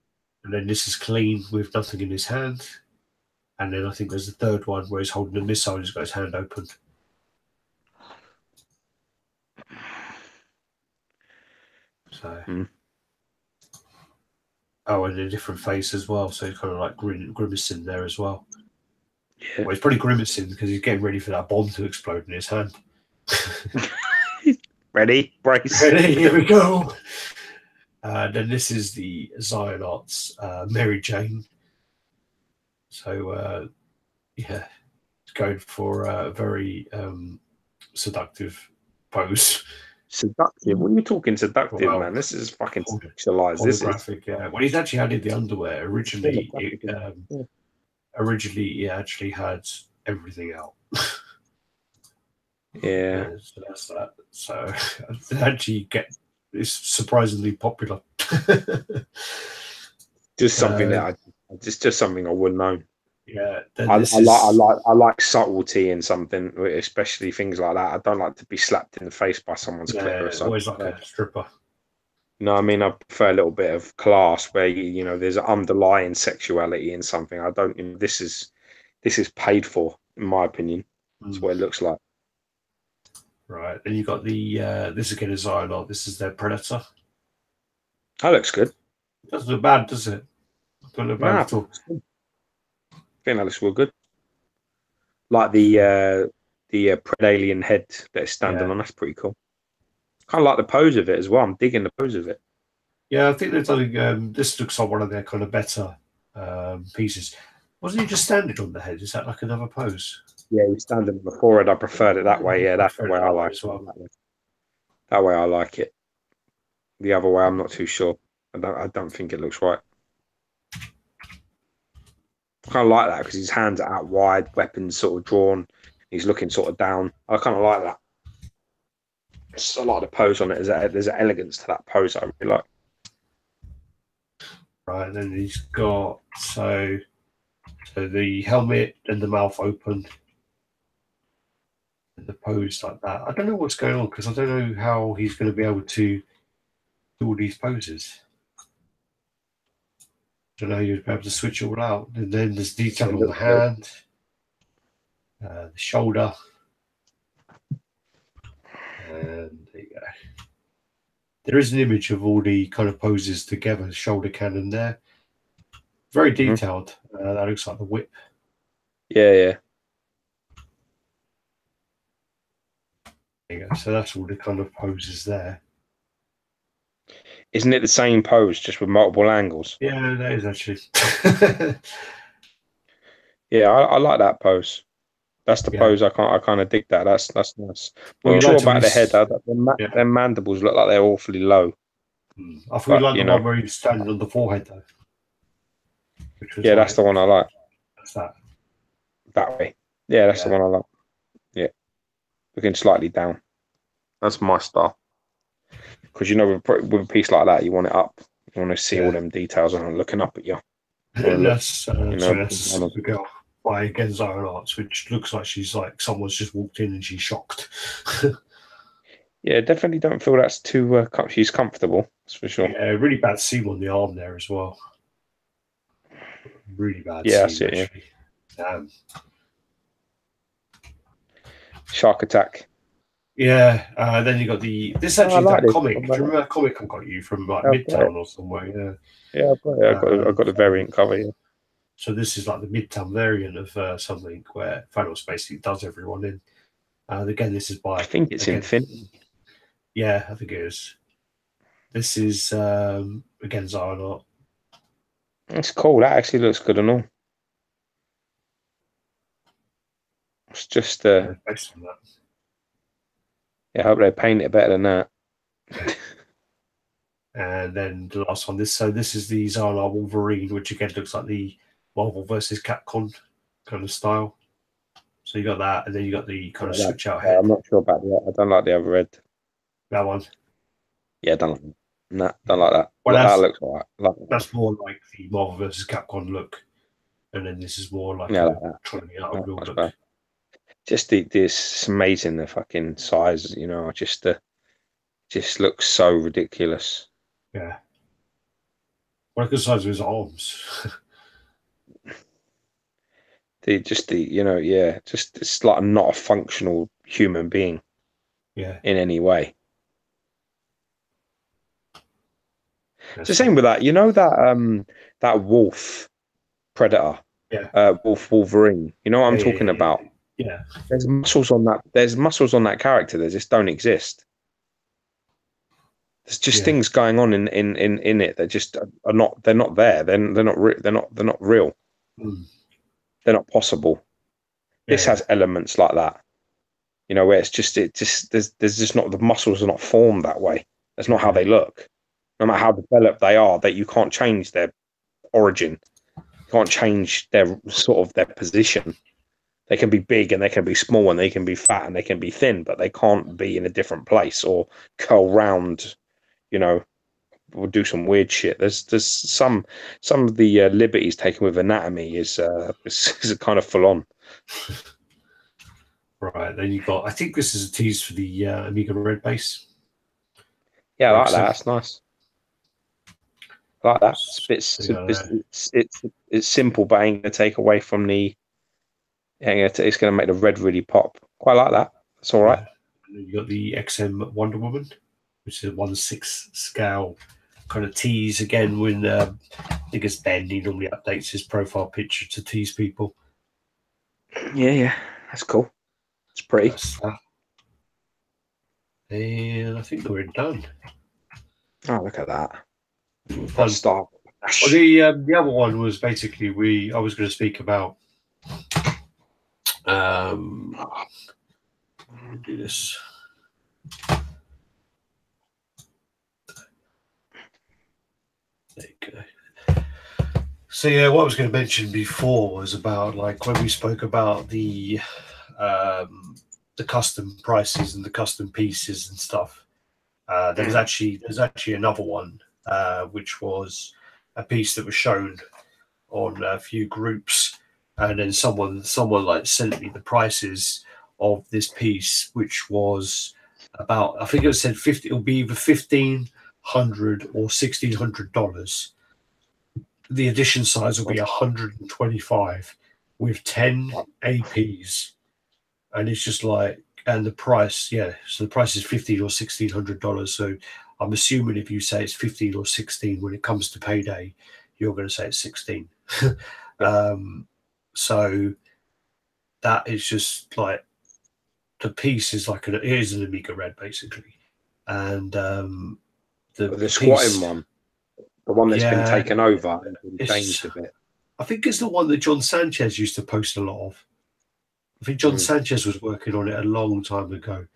And then this is clean with nothing in his hand. And then I think there's the third one where he's holding a missile and he's got his hand open. So. Oh, and a different face as well. So he's kind of like grimacing there as well. Yeah. Well, he's probably grimacing because he's getting ready for that bomb to explode in his hand. Ready? Brace. Ready? Here we go. Then this is the Zion Arts Mary Jane. So, yeah, going for a very seductive pose. Seductive? What are you talking seductive, man? This is fucking sexualized. This is. Yeah. Well, he's actually added the underwear. Originally, he actually had everything out. Yeah. So that's that. So actually it's surprisingly popular. Just something that just something I wouldn't know. Yeah, I like subtlety in something, especially things like that. I don't like to be slapped in the face by someone's clitoris. Always like a stripper. No, I mean I prefer a little bit of class where you know there's an underlying sexuality in something. I don't. You know, this is paid for, in my opinion. That's what it looks like. Right, then you got the this again is Zion Art. This is their Predator. That looks good. It doesn't look bad, does it? Don't look bad at all. I think that looks real good. Like the Predalien head that it's standing on. That's pretty cool. Kind of like the pose of it as well. I'm digging the pose of it. Yeah, I think they're doing. This looks like one of their kind of better pieces. Wasn't he just standing on the head? Is that like another pose? Yeah, he's standing on the forehead. I preferred it that way. Yeah, that's the way I like it. Well. That way I like it. The other way, I'm not too sure. I don't think it looks right. I kind of like that because his hands are out wide, weapons sort of drawn. He's looking sort of down. I kind of like that. I like the pose on it. There's an elegance to that pose I really like. Right, then he's got so the helmet and the mouth open. The pose like that. I don't know what's going on because I don't know how he's going to be able to do all these poses. I don't know, you'd be able to switch it all out. And then there's detail on the hand, the shoulder. And there you go. There is an image of all the kind of poses together, shoulder cannon there. Very detailed. That looks like the whip. Yeah, yeah. There you go. So that's all the kind of poses there. Isn't it the same pose, just with multiple angles? Yeah, that is actually. Yeah, I like that pose. That's the pose I kind of dig that. That's nice. Not sure about the head. Their mandibles look like they're awfully low. I thought you liked the one where he's standing on the forehead though. Yeah, like, that's the one I like. That's that. That way. Yeah, that's the one I like. Yeah. Looking slightly down. That's my style. Because you know, with a piece like that, you want it up. You want to see all them details and looking up at you. That's the girl by Genzo Arts, which looks like she's like someone's just walked in and she's shocked. Yeah, definitely don't feel that's too. She's comfortable. That's for sure. Yeah, really bad seam on the arm there as well. Really bad. Yeah, seam, that's it. Yeah. Shark Attack. Yeah, then you got this actually that comic. Do you remember that comic I got you from like Midtown or somewhere? Yeah. Yeah, I've got the variant cover. Yeah. So this is like the Midtown variant of something where Thanos basically does everyone in. Again, this is by. I think it's Infinity. Yeah, I think it is. This is again Zion Art. It's cool. That actually looks good and all. It's just based on that. Yeah, I hope they paint it better than that. And then the last one, this is the Zion Art Wolverine, which again looks like the Marvel versus Capcom kind of style. So you got that, and then you got the kind of switch out head. I'm not sure about that. I don't like the other red. That one. Yeah, I don't like that. No, don't like that. Well, that looks alright. That's more like the Marvel versus Capcom look, and then this is more like trying out a real look. Just this amazing the fucking size, you know. Just looks so ridiculous. Yeah. Like the size of his arms. It's like not a functional human being. Yeah. In any way. It's the same with that. You know that wolf predator. Yeah. Wolf Wolverine. You know what I'm talking about? Yeah. There's muscles on that. There's muscles on that character that just don't exist. There's just things going on in it that just are not. They're not there. They're not real. They're not possible. This has elements like that. You know, where there's just not, the muscles are not formed that way. That's not how they look. No matter how developed they are, that you can't change their origin. You can't change their position. They can be big and they can be small and they can be fat and they can be thin, but they can't be in a different place or curl round, you know, or do some weird shit. There's some of the liberties taken with anatomy is kind of full on. Right, then you got. I think this is a tease for the Amiga Red base. Yeah, I like that. That's nice. I like that. It's simple, but ain't gonna take away from the. It's gonna make the red really pop. Quite like that. It's all right. And then you got the XM Wonder Woman, which is a 1/6 scale kind of tease again. When I think it's Ben, he normally updates his profile picture to tease people. Yeah, that's cool. It's pretty. And I think we're done. Oh, look at that. Well, the other one was basically I was going to speak about do this. There you go. So yeah, what I was going to mention before was about like when we spoke about the custom prices and the custom pieces and stuff. There's actually another one, which was a piece that was shown on a few groups, and then someone like sent me the prices of this piece, which was about, I think it said 50. It'll be either $1,500 or $1,600. The edition size will be 125 with 10 APs. And it's just like, and the price, so the price is $1,500 or $1,600. So I'm assuming if you say it's 15 or 16 when it comes to payday, you're going to say it's 16. So that is just like, the piece is like it is an Amiga Red basically, and the squatting piece, one, the one that's been taken over and been it's, changed a bit. I think it's the one that John Sanchez used to post a lot of. I think John Sanchez was working on it a long time ago,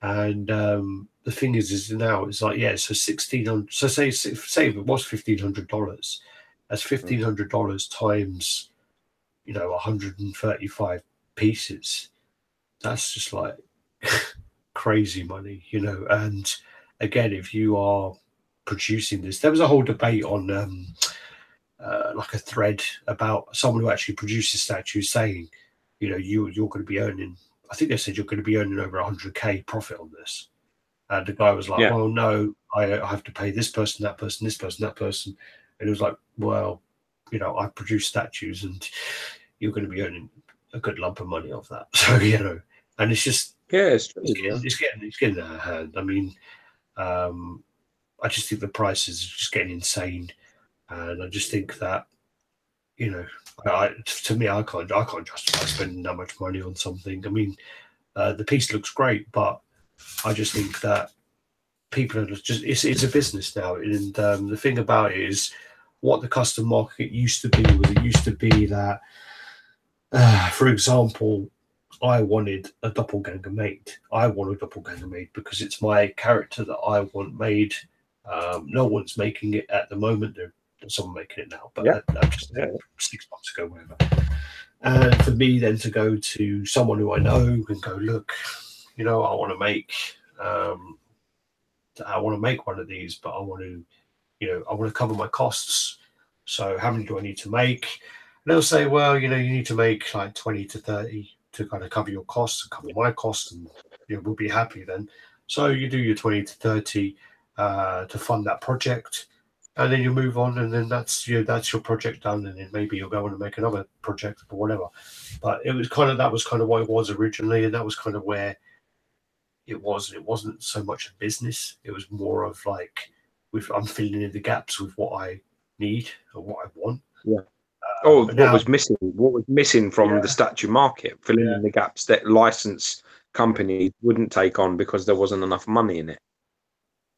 and the thing is now it's like, yeah, so 1,600. So say if it was $1,500, that's $1,500 times, 135 pieces. That's just like crazy money, And again, if you are producing this, there was a whole debate on like a thread about someone who actually produces statues saying, you're going to be earning, I think they said you're going to be earning over 100K profit on this. And the guy was like, well, no, I have to pay this person, that person, this person, that person. And it was like, well, I produce statues and you're going to be earning a good lump of money off that. So, and it's just, it's getting out of hand. I mean, I just think the prices are just getting insane. And I just think that, to me, I can't justify spending that much money on something. I mean, the piece looks great, but I just think that people are just, it's a business now. And the thing about it is, what the custom market used to be was, it used to be that, for example, I wanted a doppelganger made. I want a doppelganger made because it's my character that I want made. No one's making it at the moment. There's someone making it now, but just 6 months ago, whatever. And for me then to go to someone who I know and go, look, I want to make one of these, but I want to cover my costs. So how many do I need to make? And they'll say, well, you need to make like 20 to 30 to kind of cover your costs and cover my costs, and we'll be happy then. So you do your 20 to 30 to fund that project, and then you move on, and then that's your project done, and then maybe you'll go on and make another project or whatever. But that was kind of what it was originally, and that was kind of where it was. It wasn't so much a business. It was more of like, I'm filling in the gaps with what I need or what I want. Yeah. What was missing from the statue market, filling in the gaps that license companies wouldn't take on because there wasn't enough money in it.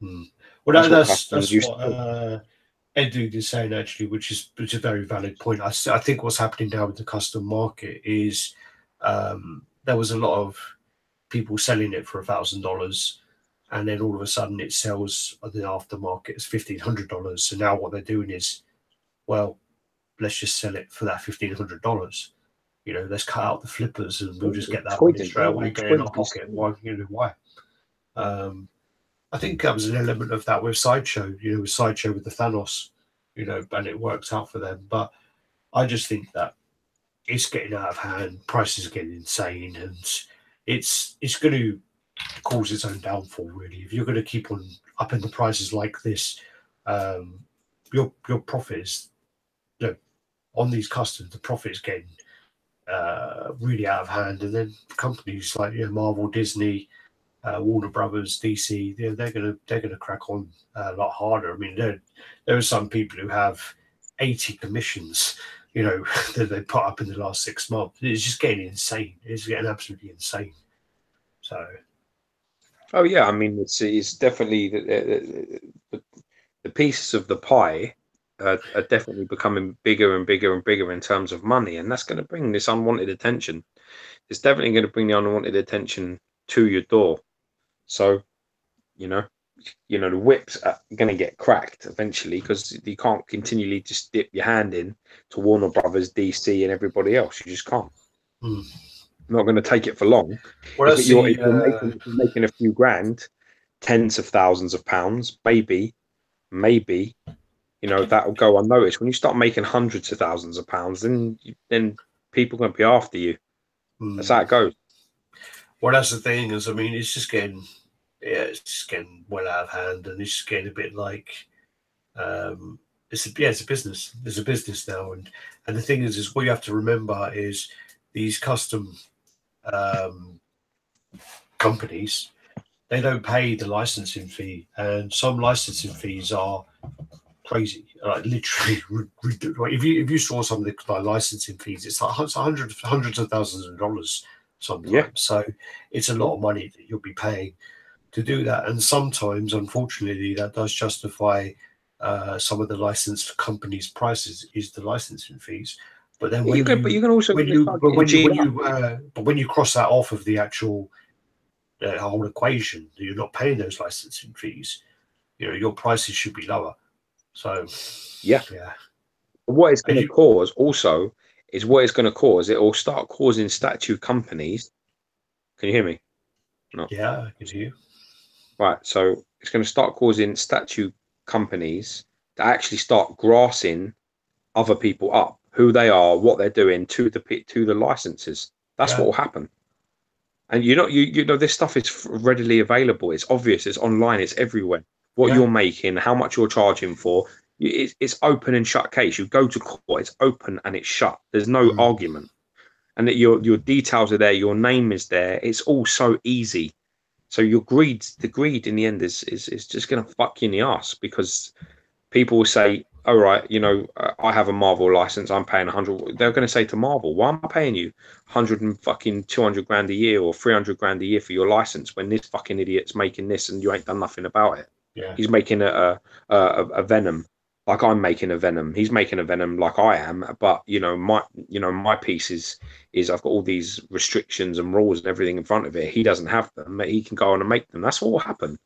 Well, that's what Edu is saying, actually, which is a very valid point. I think what's happening now with the custom market is there was a lot of people selling it for $1,000, and then all of a sudden it sells on the aftermarket as $1,500. So now what they're doing is, well, let's just sell it for that $1,500. Let's cut out the flippers and we'll just get that money straight away in our pocket. Why? I think that was an element of that with Sideshow. With Sideshow with the Thanos, and it works out for them. But I just think that it's getting out of hand. Prices are getting insane, and it's going to cause its own downfall. Really, if you're going to keep on upping the prices like this, your profit is, on these customs, the profit is getting really out of hand. And then companies like Marvel, Disney, Warner Brothers, DC, they're gonna crack on a lot harder. I mean, there are some people who have 80 commissions, that they put up in the last 6 months. It's just getting insane. It's getting absolutely insane. So, I mean, it's definitely the pieces of the pie are definitely becoming bigger and bigger and bigger in terms of money, and that's going to bring this unwanted attention. It's definitely going to bring the unwanted attention to your door. So, the whips are going to get cracked eventually, because you can't continually just dip your hand in to Warner Brothers, DC, and everybody else. You just can't. You're not going to take it for long. Well, if you're making a few grand, tens of thousands of pounds, maybe, that'll go unnoticed. When you start making hundreds of thousands of pounds, then people are going to be after you. That's how it goes. Well, that's the thing, is, I mean, it's just getting well out of hand, and it's just getting a bit like, it's a business. It's a business now, and the thing is what you have to remember is these custom companies, they don't pay the licensing fee, and some licensing fees are crazy. Like literally, like if you saw some of the like licensing fees, it's like hundreds of thousands of dollars sometimes. Yeah. So it's a lot of money that you'll be paying to do that. And sometimes, unfortunately, that does justify some of the licensed companies' prices is the licensing fees. But then You can also when you cross that off of the actual whole equation, you're not paying those licensing fees. You know, your prices should be lower. So yeah. What it's going to cause also is what it's going to cause. It will start causing statue companies. Can you hear me? No. Yeah, I can hear you. Right. So it's going to start causing statue companies to actually start grassing other people up, who they are, what they're doing to the licenses. That's what will happen. And you know this stuff is readily available. It's obvious. It's online. It's everywhere. What you're making, how much you're charging for. It's open and shut case. You go to court. It's open and it's shut. There's no argument. And that your details are there. Your name is there. It's all so easy. So the greed in the end is just going to fuck you in the ass, because people will say, all right, you know, I have a Marvel license, I'm paying 100. They're going to say to Marvel, why am I paying you 100 and fucking 200 grand a year or 300 grand a year for your license when this fucking idiot's making this and you ain't done nothing about it? Yeah. He's making a Venom like I'm making a Venom. He's making a Venom like I am, but my piece is I've got all these restrictions and rules and everything in front of it. He doesn't have them. He can go on and make them. That's what will happen.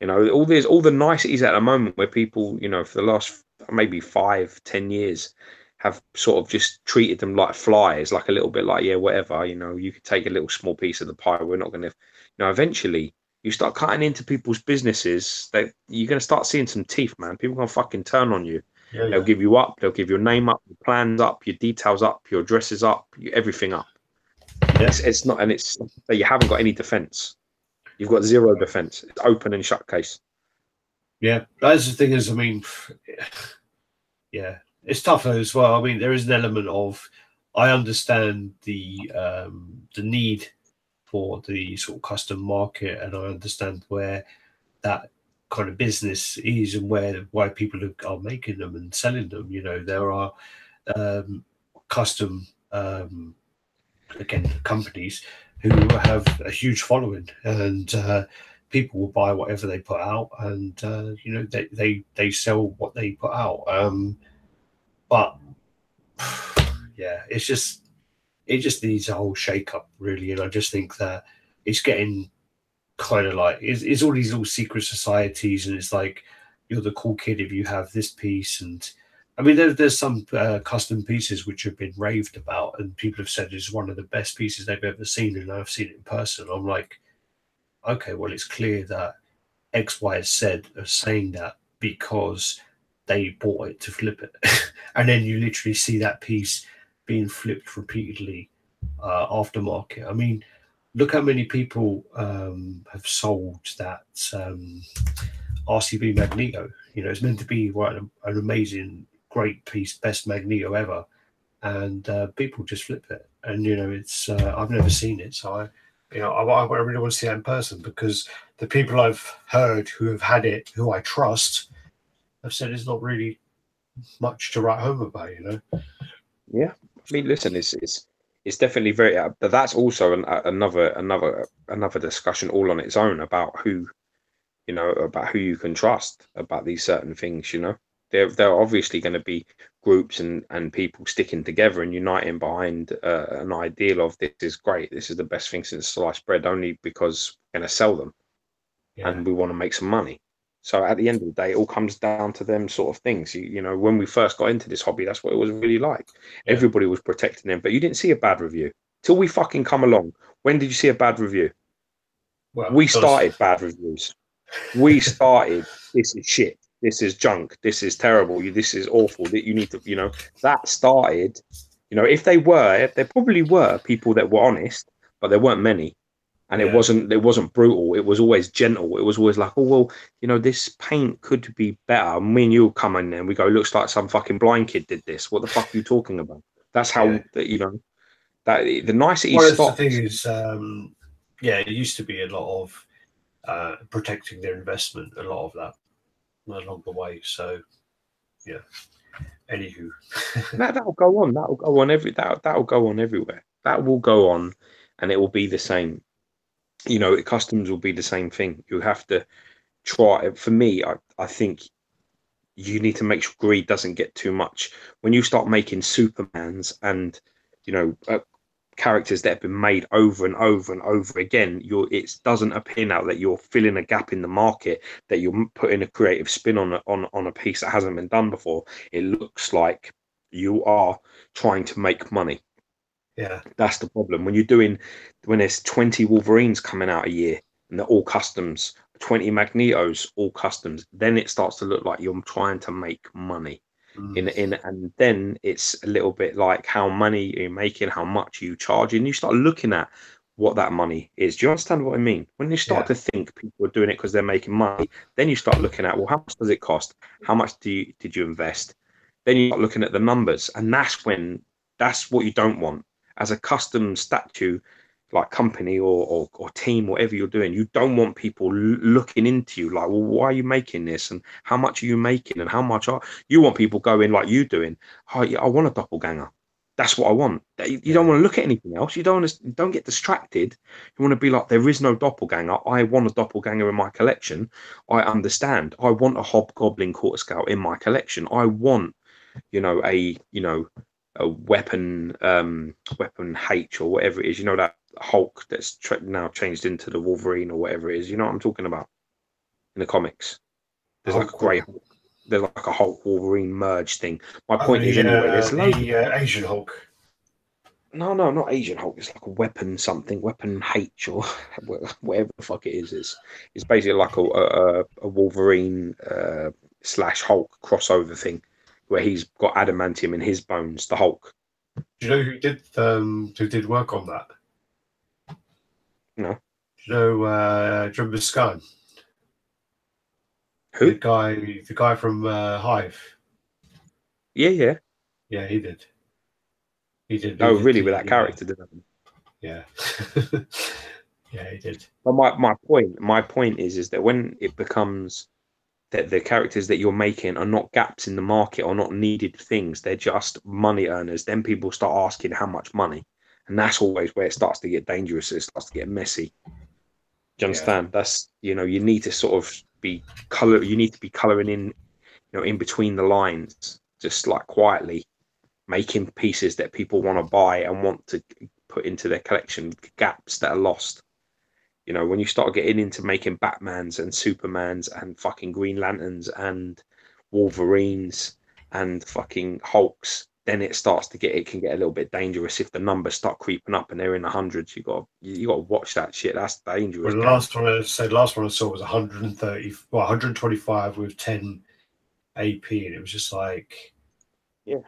You know, all the niceties at the moment where people, you know, for the last maybe 5-10 years have sort of just treated them like flies, like a little bit like, yeah, whatever, you know, you could take a little small piece of the pie. We're not going to, you know, eventually you start cutting into people's businesses, you're going to start seeing some teeth, man. People are going to fucking turn on you. They'll give you up. They'll give your name up, your plans up, your details up, your addresses up, everything up. Yeah. It's not, and it's you haven't got any defense. You've got zero defense. It's open and shut case. Yeah, that's the thing. Is, I mean, yeah, it's tougher as well. I mean, there is an element of, I understand the need for the sort of custom market, and I understand where that kind of business is and why people are making them and selling them. You know, there are custom again companies who have a huge following, and people will buy whatever they put out, and you know, they sell what they put out. But yeah, it just needs a whole shake up, really. And I just think that it's getting kind of like it's all these little secret societies, and it's like you're the cool kid if you have this piece. And I mean, there's some custom pieces which have been raved about, and people have said it's one of the best pieces they've ever seen, and I've seen it in person. I'm like, okay, well, it's clear that X, Y, Z are saying that because they bought it to flip it. And then you literally see that piece being flipped repeatedly aftermarket. I mean, look how many people have sold that RCB Magneto. You know, it's meant to be an amazing, great piece, best Magneto ever. And people just flip it. And, you know, it's I've never seen it. So I really want to see that in person, because the people I've heard who have had it, who I trust, have said it's not really much to write home about, you know. Yeah, I mean, listen, it's definitely very, but that's also another discussion all on its own about who you can trust about these certain things. You know, there are obviously going to be groups and people sticking together and uniting behind an ideal of, this is great, this is the best thing since sliced bread, only because we're going to sell them and we want to make some money. So at the end of the day, it all comes down to them sort of things. You know, when we first got into this hobby, that's what it was really like. Yeah. Everybody was protecting them, but you didn't see a bad review till we fucking come along. When did you see a bad review? Well, we started bad reviews. We started, this is shit, this is junk, this is terrible, this is awful, that you need to, you know, that started, you know, if there probably were people that were honest, but there weren't many. And it wasn't brutal. It was always gentle. It was always like, oh, well, you know, this paint could be better. Me and you come in there and we go, looks like some fucking blind kid did this. What the fuck are you talking about? That's how, you know, that the nicety stops. The thing is, it used to be a lot of protecting their investment, a lot of that along the way. So yeah. Anywho, that'll go on. That'll go on that'll go on everywhere. That will go on, and it will be the same. You know, customs will be the same thing. You have to try. For me, I think you need to make sure greed doesn't get too much. When you start making Supermans and, you know, characters that have been made over and over and over again, it doesn't appear now that you're filling a gap in the market, that you're putting a creative spin on a piece that hasn't been done before. It looks like you are trying to make money. yeah, That's the problem. When there's 20 Wolverines coming out a year and they're all customs, 20 Magnetos, all customs, then it starts to look like you're trying to make money. And then it's a little bit like how money you're making, how much you charge, and you start looking at what that money is. Do you understand what I mean? When you start to think people are doing it because they're making money, then you start looking at, well, how much does it cost? How much did you invest? Then you start looking at the numbers, and that's what you don't want as a custom statue, like company or team, whatever you're doing. You don't want people looking into you like, well, why are you making this, and how much are you making, and how much are you want people going like you doing? Oh, yeah, I want a doppelganger. That's what I want. You don't want to look at anything else. You don't get distracted. You want to be like, there is no doppelganger. I want a doppelganger in my collection. I understand. I want a hobgoblin quarter scale in my collection. I want, a weapon H or whatever it is, that Hulk that's now changed into the Wolverine or whatever it is. You know what I'm talking about? In the comics, there's like a grey Hulk. There's like a Hulk Wolverine merge thing. My point is, anyway, there's the Asian Hulk. No, not Asian Hulk. It's like a weapon H or whatever the fuck it is. It's basically like a Wolverine / Hulk crossover thing, where he's got adamantium in his bones, the Hulk. Do you know who did work on that? No. Do you know Jumbo Scan? Who? The guy from Hive. Yeah, he did. Oh, really? With that character, didn't he? Yeah. Yeah, he did. But my point is that when it becomes that the characters that you're making are not gaps in the market or not needed things, they're just money earners, then people start asking how much money. And that's always where it starts to get dangerous. It starts to get messy. Do you understand? That's, you need to sort of you need to be coloring in, in between the lines, just like quietly making pieces that people want to buy and want to put into their collection, gaps that are lost. When you start getting into making Batmans and Supermans and fucking Green Lanterns and Wolverines and fucking Hulks, then it can get a little bit dangerous if the numbers start creeping up and they're in the hundreds. You got to watch that shit. That's dangerous. Well, the last one I saw was 125 with 10 AP, and it was just like, yeah.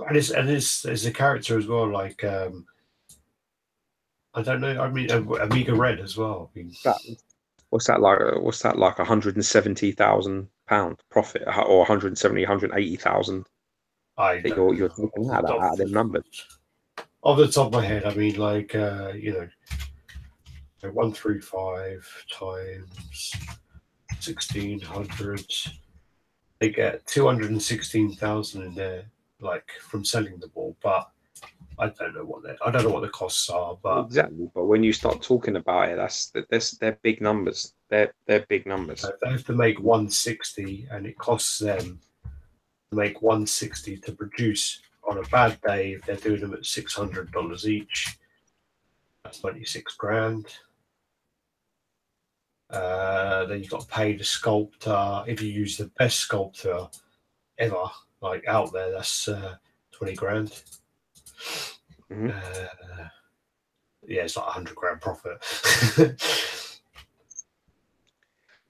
And it's a character as well, like I don't know. I mean, Amiga Red as well. I mean, what's that like? What's that like? £170,000 profit, or 180,000? You're talking out of them numbers. Off the top of my head, I mean, like 135 times 1,600, they get 216,000 in there, like from selling the ball, but. I don't know what the costs are, but exactly. But when you start talking about it, they're big numbers. They're big numbers. They have to make 160, and it costs them to make 160 to produce. On a bad day, if they're doing them at $600 each, that's 26 grand. Then you've got to pay the sculptor. If you use the best sculptor ever, like out there, that's 20 grand. Mm-hmm. It's like 100 grand profit.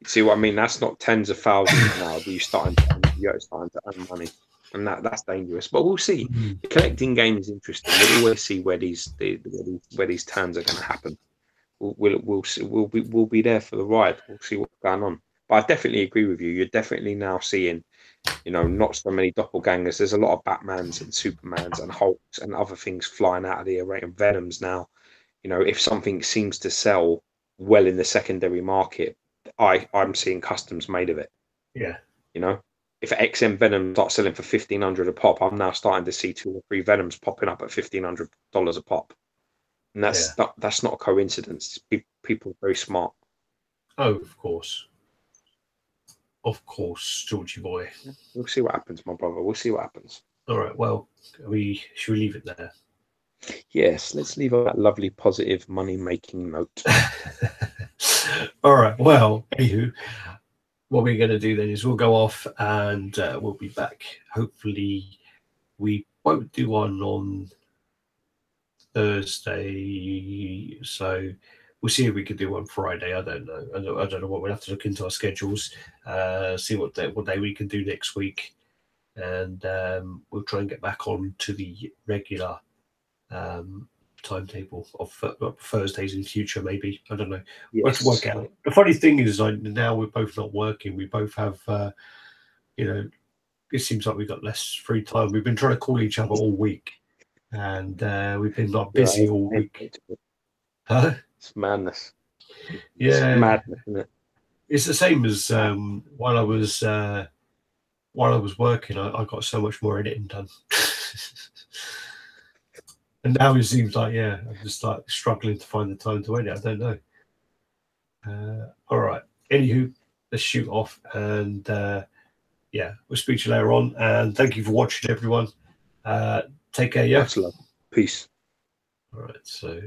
See what I mean? That's not tens of thousands now. You're starting to earn money, and that's dangerous. But we'll see. Mm-hmm. The collecting game is interesting. We'll always see where these turns are going to happen. We'll be there for the ride. We'll see what's going on. But I definitely agree with you. You're definitely now seeing, not so many doppelgangers. There's a lot of Batmans and Supermans and Hulks and other things flying out of the array, and Venoms now. If something seems to sell well in the secondary market, I'm seeing customs made of it. Yeah. if XM Venom starts selling for $1,500 a pop, I'm now starting to see 2 or 3 Venoms popping up at $1,500 a pop, and that's not a coincidence. People are very smart. Oh, of course, Georgie boy. We'll see what happens, my brother. We'll see what happens. All right. Well, should we leave it there? Yes, let's leave on that lovely, positive, money-making note. All right. Well, anywho, what we're going to do then is we'll go off and we'll be back. Hopefully, we won't do one on Thursday, so we'll see if we can do one Friday. I don't know. I don't know what we'll have to look into our schedules, see what day we can do next week, and we'll try and get back on to the regular timetable of Thursdays in future. Maybe, I don't know. Yes. We'll have to work out. The funny thing is, now we're both not working. We both have, it seems like we've got less free time. We've been trying to call each other all week, and we've been not busy all week. Huh? It's madness. Yeah, it's madness, isn't it? It's the same as while I was working. I got so much more editing done. And now it seems like, I'm just like struggling to find the time to edit. I don't know. All right. Anywho, let's shoot off, and we'll speak to you later on. And thank you for watching, everyone. Take care. Yeah. Much love. Peace. All right. So.